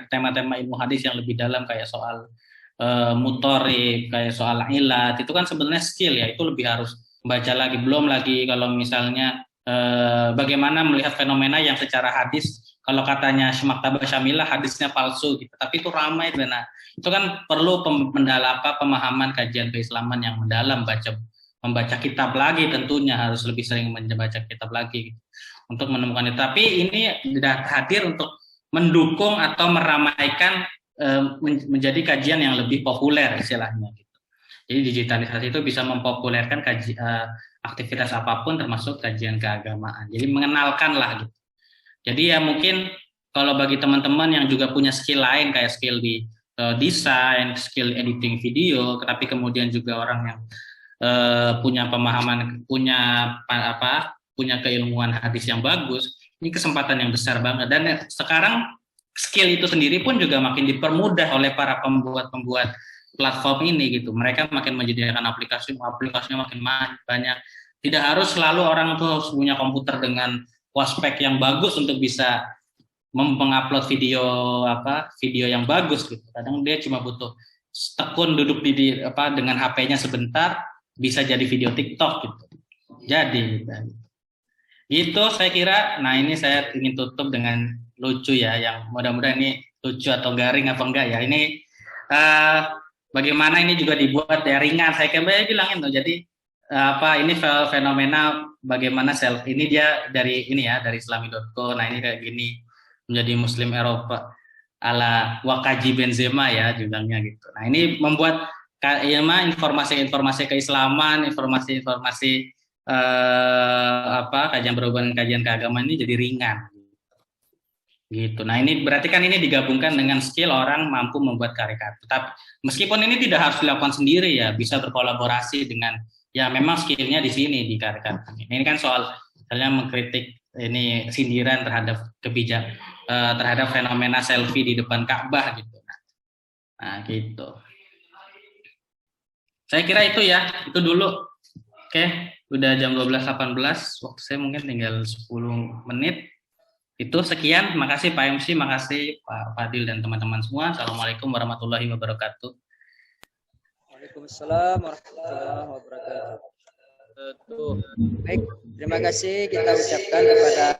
tema-tema ilmu hadis yang lebih dalam kayak soal mutorib, kayak soal ilat, itu kan sebenarnya skill ya, itu lebih harus baca lagi. Belum lagi kalau misalnya bagaimana melihat fenomena yang secara hadis, kalau katanya Maktabah Syamilah hadisnya palsu gitu, tapi itu ramai. Nah, itu kan perlu pemahaman kajian keislaman yang mendalam, membaca kitab lagi, tentunya harus lebih sering membaca kitab lagi gitu, untuk menemukan itu. Tapi ini tidak hadir untuk mendukung atau meramaikan menjadi kajian yang lebih populer istilahnya gitu. Jadi digitalisasi itu bisa mempopulerkan aktivitas apapun termasuk kajian keagamaan. Jadi mengenalkan lah gitu. Jadi ya mungkin kalau bagi teman-teman yang juga punya skill lain kayak skill di desain, skill editing video, tapi kemudian juga orang yang punya pemahaman, punya keilmuan hadis yang bagus, ini kesempatan yang besar banget. Dan sekarang skill itu sendiri pun juga makin dipermudah oleh para pembuat platform ini gitu. Mereka makin menyediakan aplikasinya makin banyak. Tidak harus selalu orang tuh punya komputer dengan waspek yang bagus untuk bisa mengupload video yang bagus gitu. Kadang dia cuma butuh tekun duduk di apa dengan HP-nya sebentar bisa jadi video TikTok gitu. Jadi gitu saya kira. Nah, ini saya ingin tutup dengan lucu ya, yang mudah-mudahan ini lucu atau garing apa enggak ya. Ini bagaimana ini juga dibuat ya ringan. Saya kayak bilangin tuh. Jadi apa ini fenomena bagaimana self ini dia dari ini ya dari islami.co. Nah, ini kayak gini menjadi muslim Eropa ala Wakaji Benzema ya judulnya gitu. Nah, ini membuat informasi-informasi keislaman, informasi-informasi apa kajian berhubungan kajian keagamaan ini jadi ringan gitu. Nah, ini berarti kan ini digabungkan dengan skill orang mampu membuat karikatur. Tapi meskipun ini tidak harus dilakukan sendiri ya, bisa berkolaborasi dengan ya memang skillnya di sini di karikatur. Ini kan soal misalnya mengkritik ini sindiran terhadap terhadap fenomena selfie di depan Ka'bah gitu. Nah, gitu. Saya kira itu ya, itu dulu. Oke, udah jam 12.18, waktu saya mungkin tinggal 10 menit. Itu sekian, makasih Pak MC, makasih Pak Fadil dan teman-teman semua. Assalamualaikum warahmatullahi wabarakatuh. Waalaikumsalam warahmatullahi wabarakatuh. Baik, terima kasih kita ucapkan kepada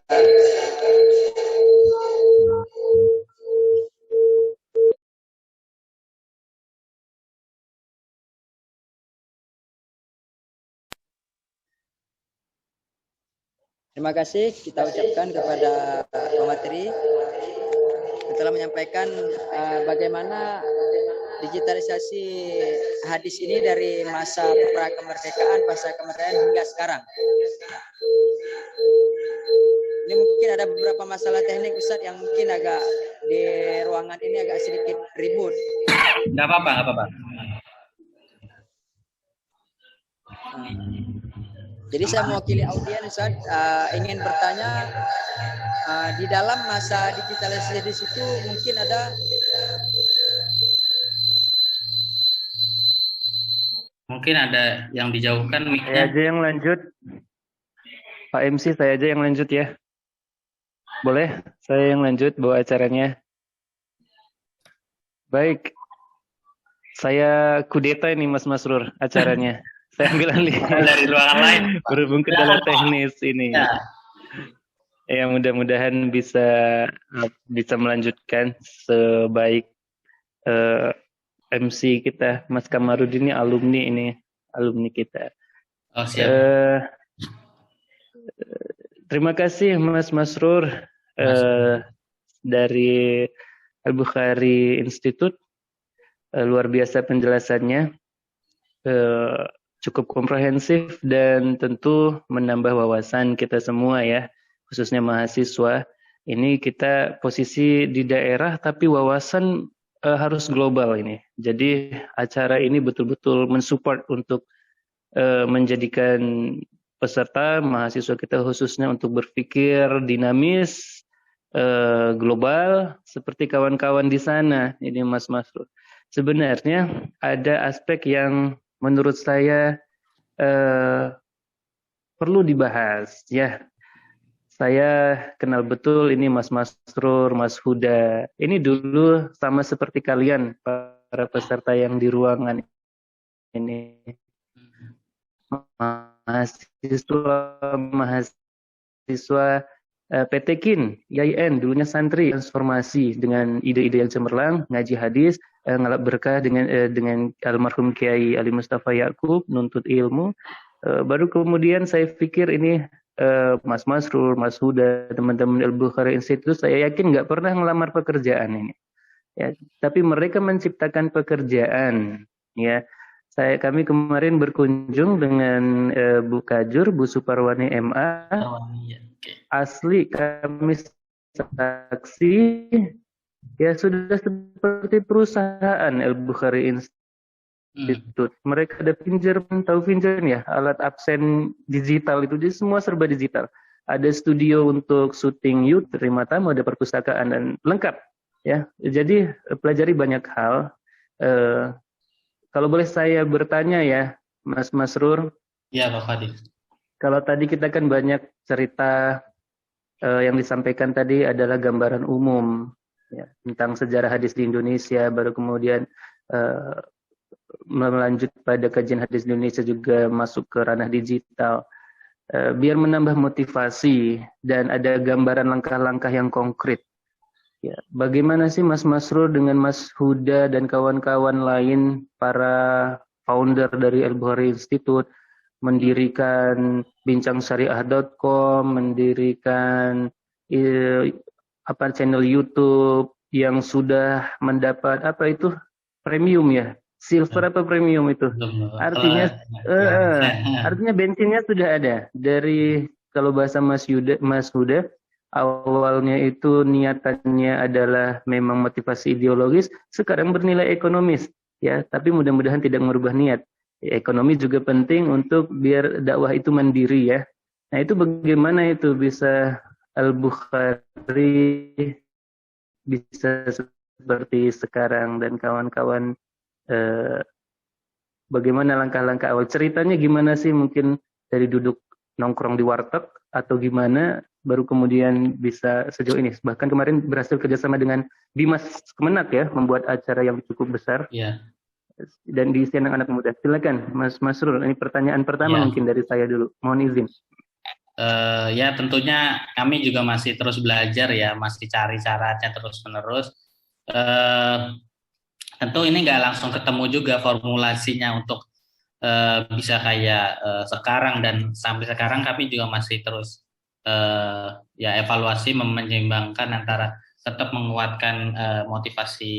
terima kasih kita ucapkan kepada pemateri yang telah menyampaikan bagaimana digitalisasi hadis ini dari masa pra kemerdekaan, pasca kemerdekaan hingga sekarang. Ini mungkin ada beberapa masalah teknik Ustadz yang mungkin agak di ruangan ini agak sedikit ribut. Nggak apa-apa. Jadi saya mewakili audiens Ustaz, ingin bertanya di dalam masa digitalisasi itu mungkin ada yang dijauhkan mic-nya. Saya aja yang lanjut. Pak MC saya aja yang lanjut ya. Boleh? Saya yang lanjut bawa acaranya. Baik. Saya kudeta ini Mas Masrur acaranya. Saya ambil alih dari ruangan lain. Berhubung kendala teknis ini. Ya, mudah-mudahan bisa melanjutkan sebaik MC kita. Mas Kamarudin ini alumni kita. Oh, siap. Terima kasih Mas Masrur dari Al-Bukhari Institute. Luar biasa penjelasannya. Cukup komprehensif dan tentu menambah wawasan kita semua ya, khususnya mahasiswa. Ini kita posisi di daerah tapi wawasan harus global ini. Jadi acara ini betul-betul mensupport untuk menjadikan peserta mahasiswa kita khususnya untuk berpikir dinamis, global seperti kawan-kawan di sana. Ini Mas Masrur. Sebenarnya ada aspek yang menurut saya perlu dibahas ya. Saya kenal betul ini Mas Masrur, Mas Huda. Ini dulu sama seperti kalian para peserta yang di ruangan ini. Mahasiswa PT KIN, IAIN, dulunya santri, transformasi dengan ide-ide yang cemerlang, ngaji hadis, ngalap berkah dengan almarhum Kiai Ali Mustafa Yakub, nuntut ilmu. Baru kemudian saya pikir ini Mas Masrur, Mas Huda, teman-teman Al-Bukhari Institute, saya yakin nggak pernah ngelamar pekerjaan ini. Ya, tapi mereka menciptakan pekerjaan. Ya, kami kemarin berkunjung dengan Bu Kajur, Bu Suparwani MA. Asli kami saksi ya sudah seperti perusahaan Al-Bukhari Institute. Mereka ada pinjaman, tahu pinjaman ya, alat absen digital itu, jadi semua serba digital. Ada studio untuk syuting youth, terima tamu, ada perpustakaan dan lengkap ya. Jadi pelajari banyak hal. Kalau boleh saya bertanya ya, Mas Masrur. Ya, Pak Fadil. Kalau tadi kita kan banyak cerita yang disampaikan tadi adalah gambaran umum ya, tentang sejarah hadis di Indonesia, baru kemudian uh, melanjut pada kajian hadis di Indonesia juga masuk ke ranah digital, biar menambah motivasi dan ada gambaran langkah-langkah yang konkret. Ya, bagaimana sih Mas Masrur dengan Mas Huda dan kawan-kawan lain para founder dari Al-Bukhari Institute mendirikan bincangsyariah.com, mendirikan channel YouTube yang sudah mendapat premium ya, silver apa premium itu? Artinya artinya bensinnya sudah ada. Dari kalau bahasa Mas Huda awalnya itu niatannya adalah memang motivasi ideologis, sekarang bernilai ekonomis ya, tapi mudah-mudahan tidak merubah niat. Ekonomi juga penting untuk biar dakwah itu mandiri ya. Nah, itu bagaimana itu bisa Al-Bukhari bisa seperti sekarang dan kawan-kawan, bagaimana langkah-langkah awal? Ceritanya gimana sih, mungkin dari duduk nongkrong di warteg atau gimana baru kemudian bisa sejauh ini. Bahkan kemarin berhasil kerjasama dengan Bimas Kemenak ya, membuat acara yang cukup besar. Ya. Dan diisi anak-anak muda. Silakan Mas Masrur, ini pertanyaan pertama mungkin dari saya dulu. Mohon izin. Ya tentunya kami juga masih terus belajar ya, masih cari caranya terus-menerus. Tentu ini nggak langsung ketemu juga formulasinya untuk bisa kayak sekarang, dan sampai sekarang kami juga masih terus ya evaluasi menyeimbangkan antara tetap menguatkan motivasi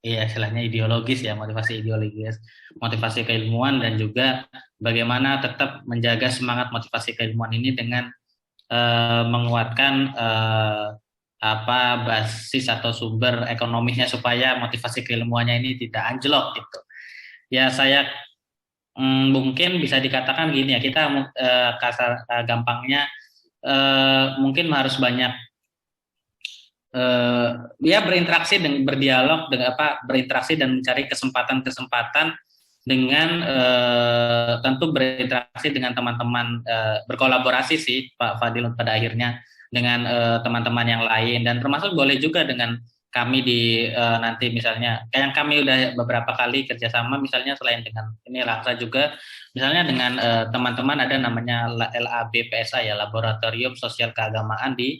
ya istilahnya ideologis ya, motivasi ideologis, motivasi keilmuan, dan juga bagaimana tetap menjaga semangat motivasi keilmuan ini dengan menguatkan basis atau sumber ekonomisnya supaya motivasi keilmuannya ini tidak anjlok gitu. Ya saya mungkin bisa dikatakan gini ya, kita gampangnya mungkin harus banyak ya berinteraksi dan berdialog dengan berinteraksi dan mencari kesempatan-kesempatan dengan tentu berinteraksi dengan teman-teman, berkolaborasi sih Pak Fadil pada akhirnya dengan teman-teman yang lain, dan termasuk boleh juga dengan kami di nanti misalnya kayak kami udah beberapa kali kerjasama misalnya selain dengan ini Laksa juga misalnya dengan teman-teman ada namanya LABPSA ya, Laboratorium Sosial Keagamaan di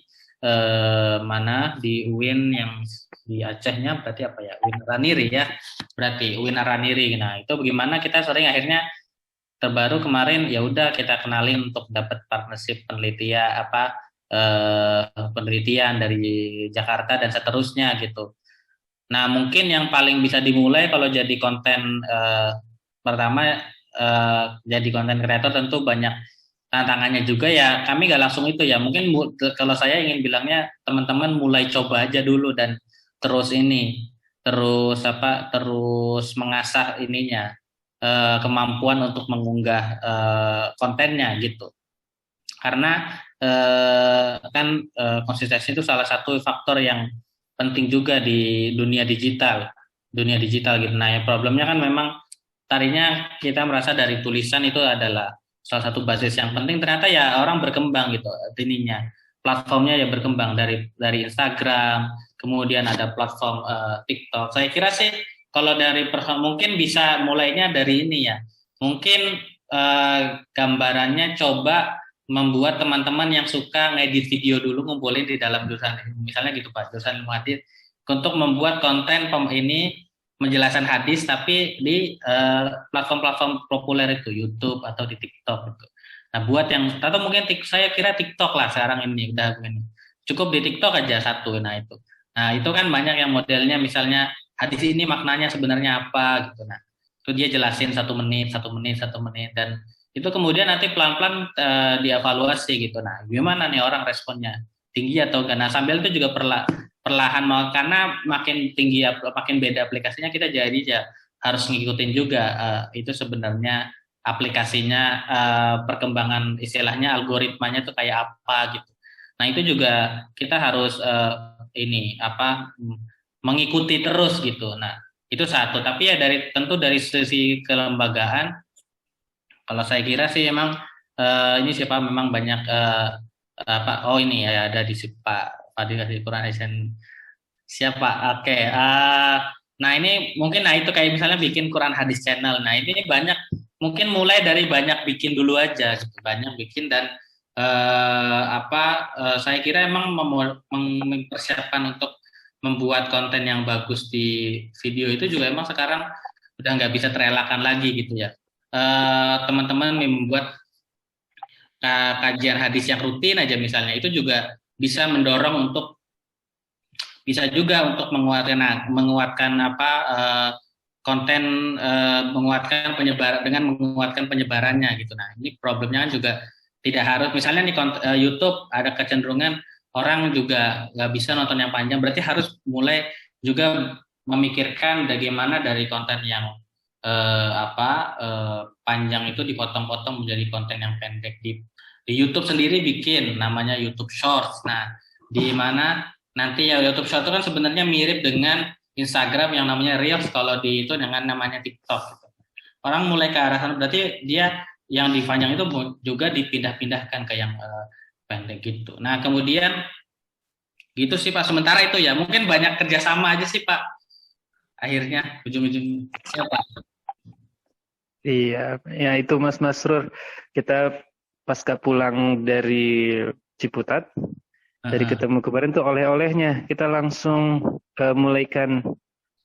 mana di UIN yang di Acehnya berarti apa ya, UIN Araniri ya, berarti UIN Araniri. Nah itu bagaimana kita sering akhirnya terbaru kemarin ya udah kita kenalin untuk dapat partnership penelitian dari Jakarta dan seterusnya gitu. Nah mungkin yang paling bisa dimulai kalau jadi konten pertama jadi konten kreator tentu banyak tantangannya juga ya, kami nggak langsung itu ya, mungkin kalau saya ingin bilangnya teman-teman mulai coba aja dulu dan terus mengasah ininya kemampuan untuk mengunggah kontennya gitu, karena konsistensi itu salah satu faktor yang penting juga di dunia digital gitu. Nah ya problemnya kan memang tadinya kita merasa dari tulisan itu adalah salah satu basis yang penting, ternyata ya orang berkembang gitu ininya, platformnya ya berkembang dari Instagram, kemudian ada platform TikTok. Saya kira sih kalau dari mungkin bisa mulainya dari ini ya, mungkin gambarannya coba membuat teman-teman yang suka ngedit video dulu ngumpulin di dalam jurusan misalnya gitu Pak, jurusan ilmu hadis, untuk membuat konten ini menjelaskan hadis tapi di platform-platform populer itu YouTube atau di TikTok gitu. Nah buat yang atau mungkin saya kira TikTok lah sekarang ini udah begini, cukup di TikTok aja satu. Nah itu kan banyak yang modelnya misalnya hadis ini maknanya sebenarnya apa gitu. Nah itu dia jelasin 1 menit dan itu kemudian nanti pelan-pelan dievaluasi gitu. Nah gimana nih orang responnya, tinggi atau enggak. Nah sambil itu juga perlahan karena makin tinggi makin beda aplikasinya, kita jadi ya harus ngikutin juga itu sebenarnya aplikasinya perkembangan istilahnya algoritmanya tuh kayak apa gitu. Nah itu juga kita harus mengikuti terus gitu. Nah itu satu, tapi ya tentu dari sisi kelembagaan kalau saya kira sih emang ini siapa memang banyak ini ya ada di Pak Fadil di Quran Asian siapa? Oke. Nah ini mungkin, nah itu kayak misalnya bikin Quran Hadis Channel. Nah ini banyak, mungkin mulai dari banyak bikin dulu aja, gitu. Banyak bikin dan saya kira emang mempersiapkan untuk membuat konten yang bagus di video itu juga emang sekarang udah nggak bisa terelakkan lagi gitu ya. Teman-teman membuat kajian hadis yang rutin aja misalnya, itu juga bisa mendorong untuk, bisa juga untuk menguatkan konten, menguatkan penyebar dengan menguatkan penyebarannya gitu. Nah ini problemnya kan juga tidak harus, misalnya di YouTube ada kecenderungan orang juga nggak bisa nonton yang panjang, berarti harus mulai juga memikirkan bagaimana dari konten yang panjang itu dipotong-potong menjadi konten yang pendek. Di YouTube sendiri bikin namanya YouTube Shorts. Nah di mana nanti ya YouTube Short itu kan sebenarnya mirip dengan Instagram yang namanya Reels, kalau di itu dengan namanya TikTok. Orang mulai ke arah sana, berarti dia yang di panjang itu juga dipindah-pindahkan ke yang pendek gitu. Nah kemudian gitu sih Pak. Sementara itu ya mungkin banyak kerjasama aja sih Pak. Akhirnya ujung-ujung siapa? Iya, ya itu Mas Masrur. Kita pasca pulang dari Ciputat, dari ketemu kemarin tuh oleh-olehnya kita langsung mulaikan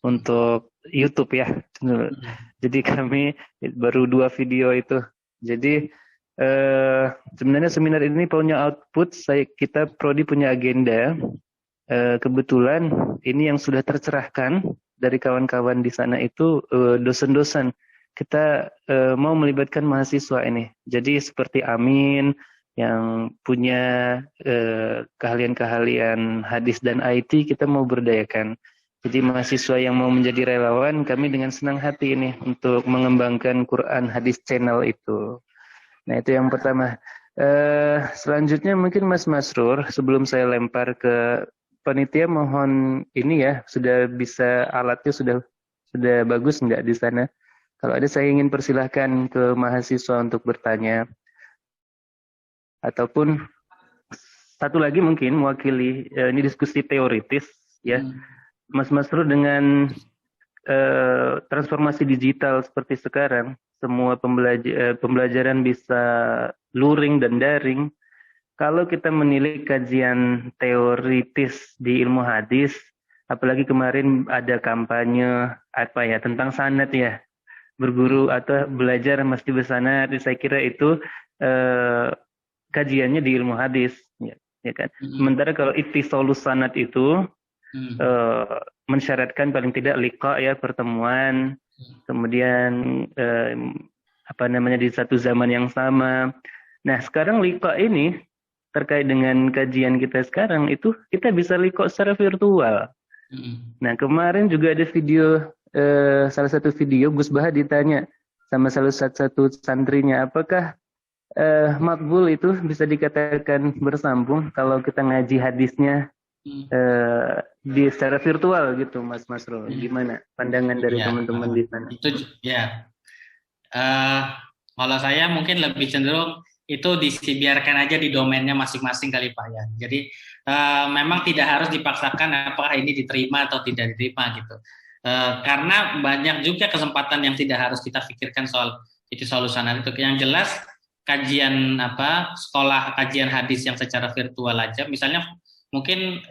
untuk YouTube ya. Jadi kami baru 2 video itu. Jadi sebenarnya seminar ini punya output, kita prodi punya agenda. Kebetulan ini yang sudah tercerahkan dari kawan-kawan di sana itu dosen-dosen. Kita mau melibatkan mahasiswa ini. Jadi seperti Amin yang punya keahlian-keahlian hadis dan IT, kita mau berdayakan. Jadi mahasiswa yang mau menjadi relawan, kami dengan senang hati ini untuk mengembangkan Quran Hadis Channel itu. Nah itu yang pertama. Selanjutnya mungkin Mas Masrur, sebelum saya lempar ke panitia, mohon ini ya, sudah bisa alatnya sudah bagus nggak di sana? Kalau ada saya ingin persilahkan ke mahasiswa untuk bertanya. Ataupun satu lagi mungkin mewakili ini diskusi teoritis ya. Mas Masrur, dengan transformasi digital seperti sekarang, semua pembelajaran bisa luring dan daring. Kalau kita menilik kajian teoritis di ilmu hadis, apalagi kemarin ada kampanye tentang sanad ya, berguru atau belajar mesti bersanad, saya kira itu kajiannya di ilmu hadis, ya kan. Sementara kalau ittisalus sanad itu mensyaratkan paling tidak liqa ya, pertemuan, kemudian di satu zaman yang sama. Nah sekarang liqa ini terkait dengan kajian kita sekarang itu kita bisa liqa secara virtual. Nah kemarin juga ada video, salah satu video Gus Baha ditanya sama salah satu santrinya, apakah makbul itu bisa dikatakan bersambung kalau kita ngaji hadisnya di secara virtual gitu, Mas Masrul? Gimana pandangan dari teman-teman di sana? Itu ya, kalau saya mungkin lebih cenderung itu dibiarkan aja di domainnya masing-masing kali Pak ya. Jadi memang tidak harus dipaksakan apakah ini diterima atau tidak diterima gitu. Karena banyak juga kesempatan yang tidak harus kita pikirkan soal itu solusi itu. Yang jelas kajian sekolah kajian hadis yang secara virtual aja, misalnya mungkin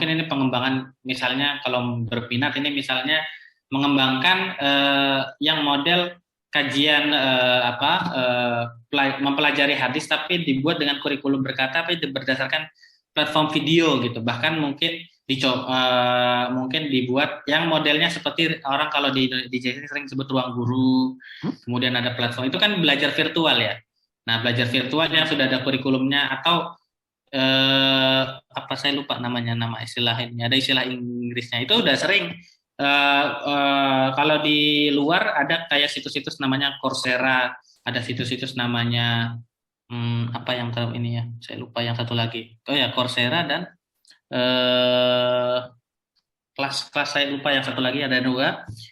ini pengembangan, misalnya kalau berminat ini misalnya mengembangkan yang model kajian mempelajari hadis tapi dibuat dengan kurikulum berkata tapi berdasarkan platform video gitu. Bahkan mungkin mungkin dibuat yang modelnya seperti orang kalau di JC sering sebut ruang guru, kemudian ada platform itu kan belajar virtual ya. Nah belajar virtual yang sudah ada kurikulumnya, atau saya lupa nama istilahnya, ada istilah Inggrisnya, itu udah sering. Kalau di luar ada kayak situs-situs namanya Coursera, ada situs-situs namanya saya lupa yang satu lagi. Coursera dan kelas saya lupa yang satu lagi, ada 2,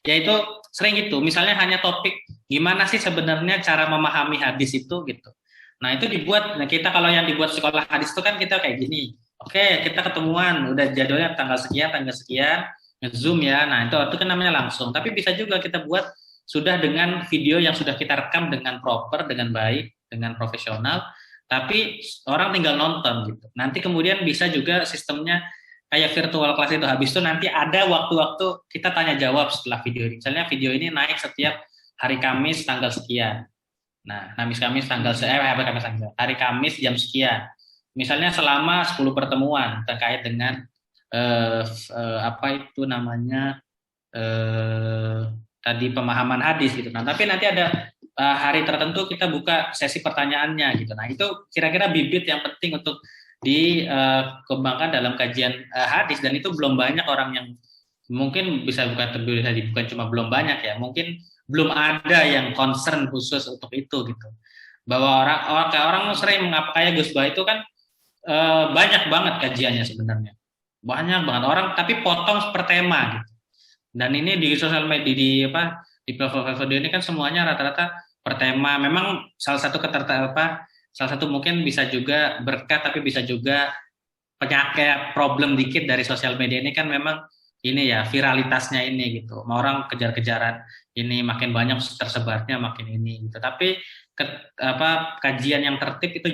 yaitu sering gitu. Misalnya hanya topik gimana sih sebenarnya cara memahami hadis itu gitu. Nah itu dibuat. Nah kita kalau yang dibuat sekolah hadis itu kan kita kayak gini. Oke, kita ketemuan, udah jadwalnya tanggal sekian, nge-zoom ya. Nah, itu kan namanya langsung. Tapi bisa juga kita buat sudah dengan video yang sudah kita rekam dengan proper, dengan baik, dengan profesional, tapi orang tinggal nonton gitu. Nanti kemudian bisa juga sistemnya kayak virtual class itu. Habis itu nanti ada waktu-waktu kita tanya jawab setelah video ini. Misalnya video ini naik setiap hari Kamis tanggal sekian. Nah, Kamis tanggal hari Kamis jam sekian. Misalnya selama 10 pertemuan terkait dengan apa itu namanya tadi pemahaman hadis gitu. Nah, tapi nanti ada hari tertentu kita buka sesi pertanyaannya gitu. Nah, itu kira-kira bibit yang penting untuk dikembangkan dalam kajian hadis, dan itu belum banyak orang yang mungkin bisa bukan cuma belum banyak ya, mungkin belum ada yang concern khusus untuk itu gitu. Bahwa orang sering mengapa kayak Gus Bah itu kan banyak banget kajiannya sebenarnya. Banyak banget orang tapi potong per tema gitu. Dan ini di sosial media di platform video ini kan semuanya rata-rata per tema. Memang salah satu mungkin bisa juga berkat, tapi bisa juga penyakit problem dikit dari sosial media ini kan memang ini ya viralitasnya ini gitu. Orang kejar-kejaran ini makin banyak tersebarnya makin ini gitu. Tapi kajian yang tertib itu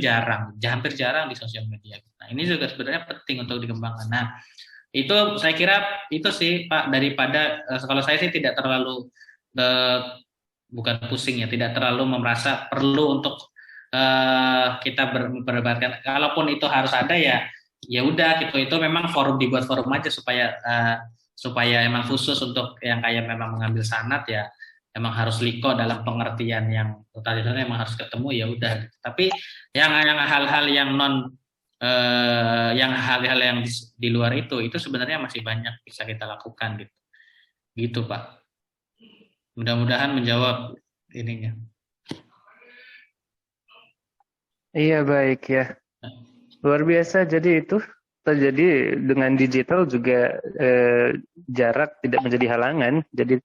hampir jarang di sosial media. Nah, ini juga sebenarnya penting untuk dikembangkan. Nah, itu saya kira itu sih Pak, daripada kalau saya sih tidak terlalu bukan pusing ya, tidak terlalu merasa perlu untuk kita berdebatkan. Kalaupun itu harus ada ya udah gitu, itu memang dibuat forum aja supaya emang khusus untuk yang kayak memang mengambil sanad ya, emang harus liko dalam pengertian yang tradisional, emang harus ketemu ya udah gitu. Tapi yang hal-hal yang hal-hal yang di luar itu sebenarnya masih banyak bisa kita lakukan gitu Pak. Mudah-mudahan menjawab ininya. Iya, baik ya. Luar biasa. Jadi itu terjadi dengan digital juga jarak tidak menjadi halangan. Jadi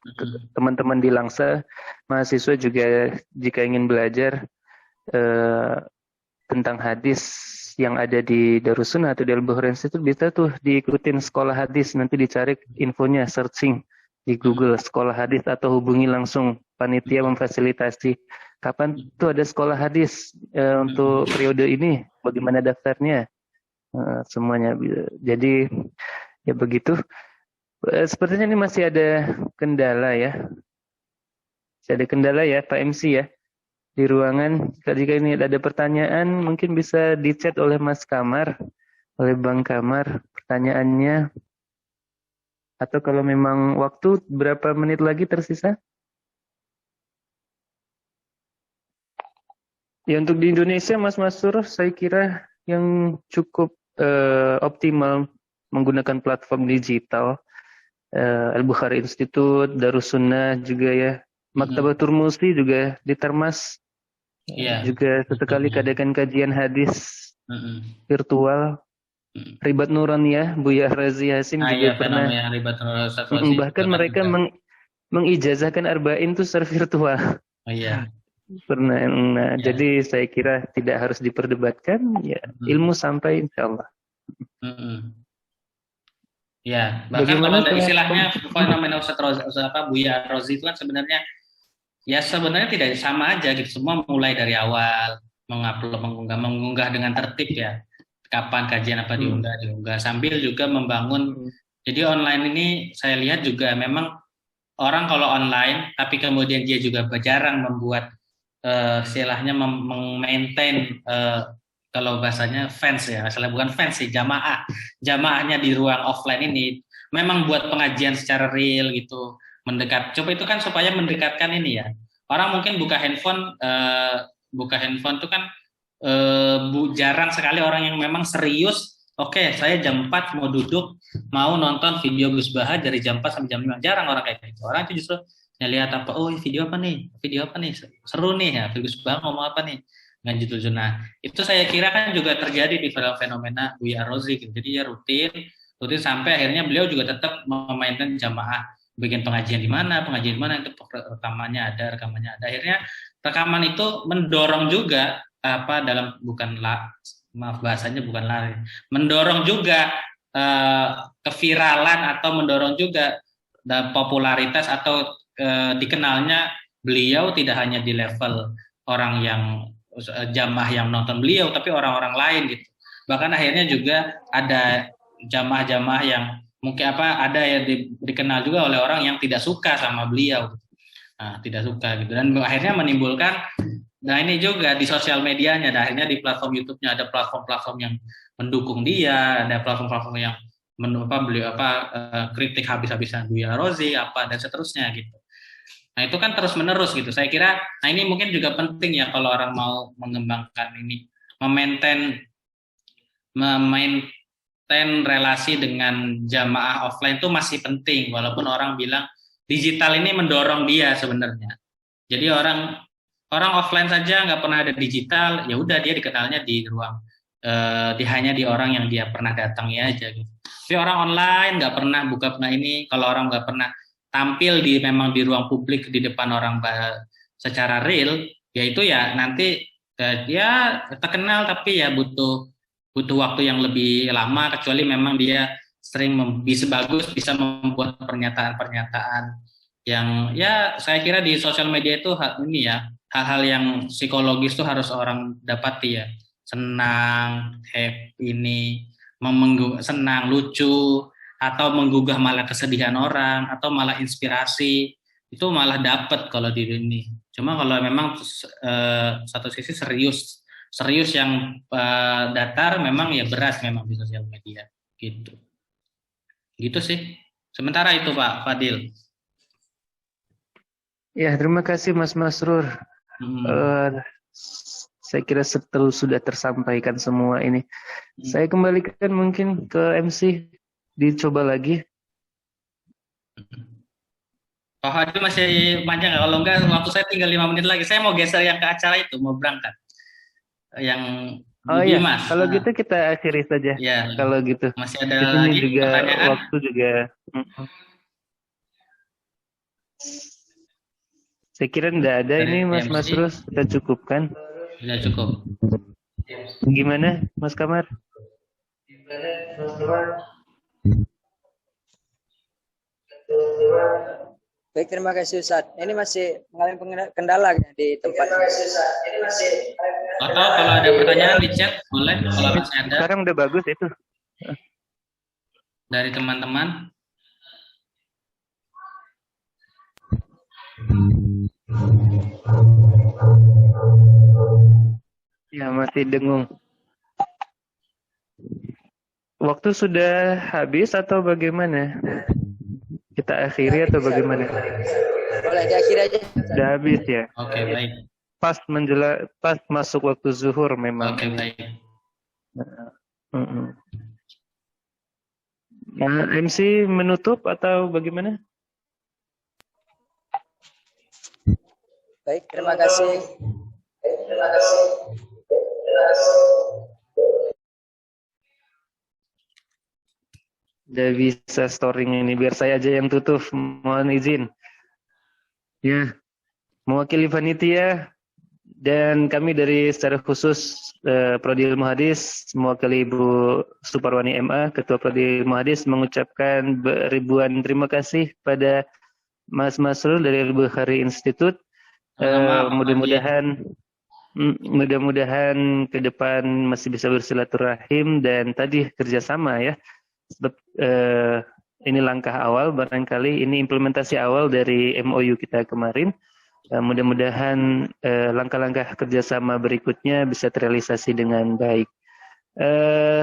teman-teman di Langsa, mahasiswa juga jika ingin belajar tentang hadis yang ada di Darussunnah atau di Al-Bukhari Institute, bisa tuh diikutin sekolah hadis. Nanti dicari infonya, searching di Google sekolah hadis atau hubungi langsung panitia memfasilitasi. Kapan tuh ada sekolah hadis untuk periode ini, bagaimana daftarnya, semuanya. Jadi ya begitu. Sepertinya ini masih ada kendala ya. Masih ada kendala ya Pak MC ya di ruangan. Jika ini ada pertanyaan mungkin bisa di-chat oleh Mas Kamar, oleh Bang Kamar pertanyaannya. Atau kalau memang waktu berapa menit lagi tersisa? Ya, untuk di Indonesia, Mas Masur, saya kira yang cukup optimal menggunakan platform digital, Al-Bukhari Institute, Darussunnah juga ya, Maktabatul Musi juga di Termas, juga sesekali adakan kajian hadis virtual. Ribat Nuraniyah, Buya Razi Hasim juga pernah. Bahkan mereka mengijazahkan arba'in itu secara virtual. Pernah. Nah, jadi saya kira tidak harus diperdebatkan, ya ilmu sampai insya Allah. Ya, bahkan kalau ada istilahnya fenomena Buya Razi itu kan sebenarnya tidak sama aja gitu. Semua mulai dari awal mengunggah dengan tertib ya. Kapan kajian apa diunggah sambil juga membangun. Jadi online ini saya lihat juga memang orang kalau online tapi kemudian dia juga jarang membuat istilahnya memaintain kalau bahasanya fans ya, misalnya bukan fans sih, jamaahnya di ruang offline ini memang buat pengajian secara real gitu, mendekat. Coba itu kan supaya mendekatkan ini ya. Orang mungkin buka handphone itu kan jarang sekali orang yang memang serius. Oke, saya jam 4 mau duduk, mau nonton video Gus Bah dari jam 4 sampai jam 5. Jarang orang kayak gitu. Orang itu justru lihat apa, video apa nih, seru nih ya, Gus Bah ngomong apa nih, dengan judul. Nah, itu saya kira kan juga terjadi di fenomena Buya Razi gitu. Jadi ya rutin sampai akhirnya beliau juga tetap memainkan jamaah, bikin pengajian di mana itu rekamannya ada. Akhirnya rekaman itu mendorong juga bahasanya bukan lari, mendorong juga keviralan atau mendorong juga popularitas atau dikenalnya beliau tidak hanya di level orang yang jamaah yang nonton beliau, tapi orang-orang lain gitu. Bahkan akhirnya juga ada jamaah-jamaah yang mungkin ada yang dikenal juga oleh orang yang tidak suka sama beliau, tidak suka gitu, dan akhirnya menimbulkan, nah ini juga di sosial medianya, dan akhirnya di platform YouTube-nya ada platform-platform yang mendukung dia, ada platform-platform yang beliau kritik habis-habisan Buya Rozi dan seterusnya gitu. Nah itu kan terus menerus gitu. Saya kira, nah ini mungkin juga penting ya kalau orang mau mengembangkan ini, memaintain relasi dengan jamaah offline itu masih penting, walaupun orang bilang digital ini mendorong dia sebenarnya. Jadi orang offline saja nggak pernah ada digital, ya udah dia dikenalnya di ruang hanya di orang yang dia pernah datangi aja gitu. Tapi orang online nggak pernah ini, kalau orang nggak pernah tampil memang di ruang publik di depan orang secara real, ya itu ya nanti dia terkenal, tapi ya butuh waktu yang lebih lama, kecuali memang dia sering bisa membuat pernyataan-pernyataan yang ya saya kira di sosial media itu ini ya, hal-hal yang psikologis itu harus orang dapati ya, senang, happy, senang, lucu, atau menggugah malah kesedihan orang, atau malah inspirasi, itu malah dapat kalau di ini. Cuma kalau memang satu sisi serius yang datar, memang ya beras memang di sosial media gitu sih. Sementara itu Pak Fadil. Ya, terima kasih Mas Masrur. Saya kira sudah tersampaikan semua ini. Saya kembalikan mungkin ke MC, dicoba lagi. Pak Fadil masih panjang nggak? Kalau enggak, waktu saya tinggal 5 menit lagi. Saya mau geser yang ke acara itu, mau berangkat. Yang iya, Mas. Kalau gitu kita akhiri saja. Ya. Kalau gitu. Masih ada lagi juga pertanyaan? Waktu juga. Saya kira tidak ada ini Mas Masrur, kita cukupkan. Sudah cukup. Gimana Mas Kamar? Baik, terima kasih Ustaz. Ini masih mengalami kendala di tempat. Atau kalau ada pertanyaan di chat boleh, kalau masih ada. Sekarang udah bagus itu. Dari teman-teman. Ya, masih dengung. Waktu sudah habis atau bagaimana? Kita akhiri atau bagaimana? Boleh diakhiri aja. Sudah habis ya? Oke, baik. Pas masuk waktu zuhur memang. Oke, baik. Nah, MC menutup atau bagaimana? Baik, terima kasih. Udah bisa storing ini, biar saya aja yang tutup, mohon izin. Ya, mewakili panitia dan kami dari secara khusus Prodi Ilmu Hadis mewakili Ibu Suparwani MA, Ketua Prodi Ilmu Hadis, mengucapkan ribuan terima kasih pada Mas Masrur dari Al-Bukhari Institute. Mudah-mudahan ke depan masih bisa bersilaturahim dan tadi kerjasama ya. Sebab ini langkah awal, barangkali ini implementasi awal dari MOU kita kemarin. Mudah-mudahan langkah-langkah kerjasama berikutnya bisa terrealisasi dengan baik.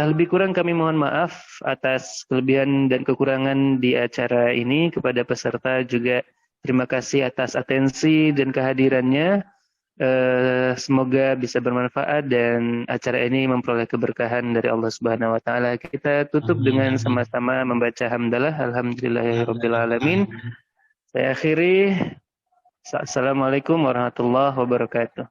Lebih kurang kami mohon maaf atas kelebihan dan kekurangan di acara ini. Kepada peserta juga terima kasih atas atensi dan kehadirannya. Semoga bisa bermanfaat dan acara ini memperoleh keberkahan dari Allah Subhanahu wa taala. Kita tutup dengan sama-sama membaca hamdalah alhamdulillahirabbil alamin. Saya akhiri. Assalamualaikum warahmatullahi wabarakatuh.